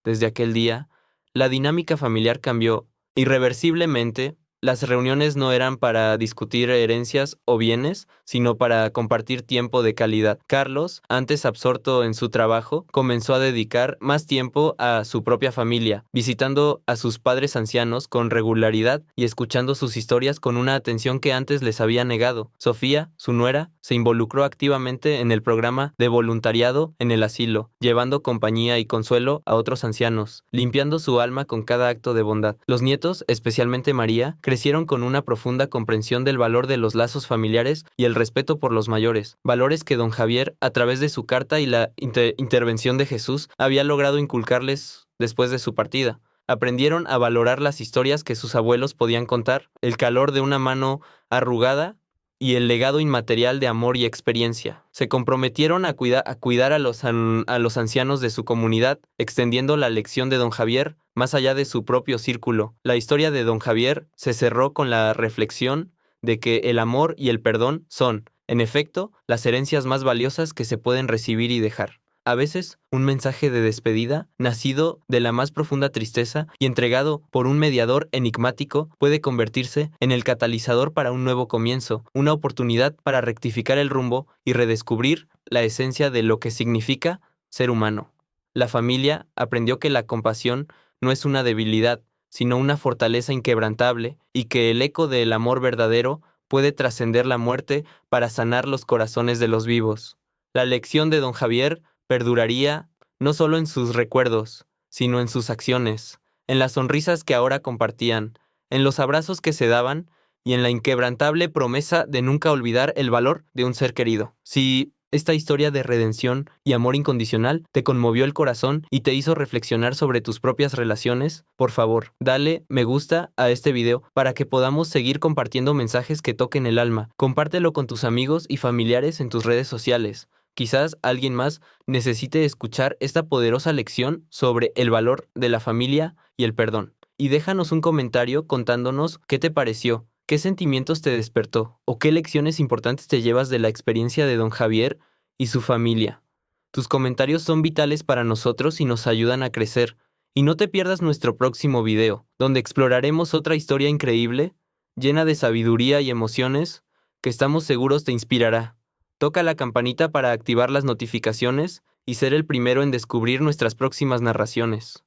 [SPEAKER 1] Desde aquel día, la dinámica familiar cambió irreversiblemente. Las reuniones no eran para discutir herencias o bienes, sino para compartir tiempo de calidad. Carlos, antes absorto en su trabajo, comenzó a dedicar más tiempo a su propia familia, visitando a sus padres ancianos con regularidad y escuchando sus historias con una atención que antes les había negado. Sofía, su nuera, se involucró activamente en el programa de voluntariado en el asilo, llevando compañía y consuelo a otros ancianos, limpiando su alma con cada acto de bondad. Los nietos, especialmente María, crecieron con una profunda comprensión del valor de los lazos familiares y el respeto por los mayores, valores que don Javier, a través de su carta y la intervención de Jesús, había logrado inculcarles después de su partida. Aprendieron a valorar las historias que sus abuelos podían contar, el calor de una mano arrugada y el legado inmaterial de amor y experiencia. Se comprometieron a cuidar a los ancianos de su comunidad, extendiendo la lección de don Javier más allá de su propio círculo. La historia de don Javier se cerró con la reflexión de que el amor y el perdón son, en efecto, las herencias más valiosas que se pueden recibir y dejar. A veces, un mensaje de despedida, nacido de la más profunda tristeza y entregado por un mediador enigmático, puede convertirse en el catalizador para un nuevo comienzo, una oportunidad para rectificar el rumbo y redescubrir la esencia de lo que significa ser humano. La familia aprendió que la compasión no es una debilidad, sino una fortaleza inquebrantable, y que el eco del amor verdadero puede trascender la muerte para sanar los corazones de los vivos. La lección de don Javier perduraría no solo en sus recuerdos, sino en sus acciones, en las sonrisas que ahora compartían, en los abrazos que se daban y en la inquebrantable promesa de nunca olvidar el valor de un ser querido. Si esta historia de redención y amor incondicional te conmovió el corazón y te hizo reflexionar sobre tus propias relaciones, por favor, dale me gusta a este video para que podamos seguir compartiendo mensajes que toquen el alma. Compártelo con tus amigos y familiares en tus redes sociales. Quizás alguien más necesite escuchar esta poderosa lección sobre el valor de la familia y el perdón. Y déjanos un comentario contándonos qué te pareció. ¿Qué sentimientos te despertó? ¿O qué lecciones importantes te llevas de la experiencia de don Javier y su familia? Tus comentarios son vitales para nosotros y nos ayudan a crecer. Y no te pierdas nuestro próximo video, donde exploraremos otra historia increíble, llena de sabiduría y emociones, que estamos seguros te inspirará. Toca la campanita para activar las notificaciones y ser el primero en descubrir nuestras próximas narraciones.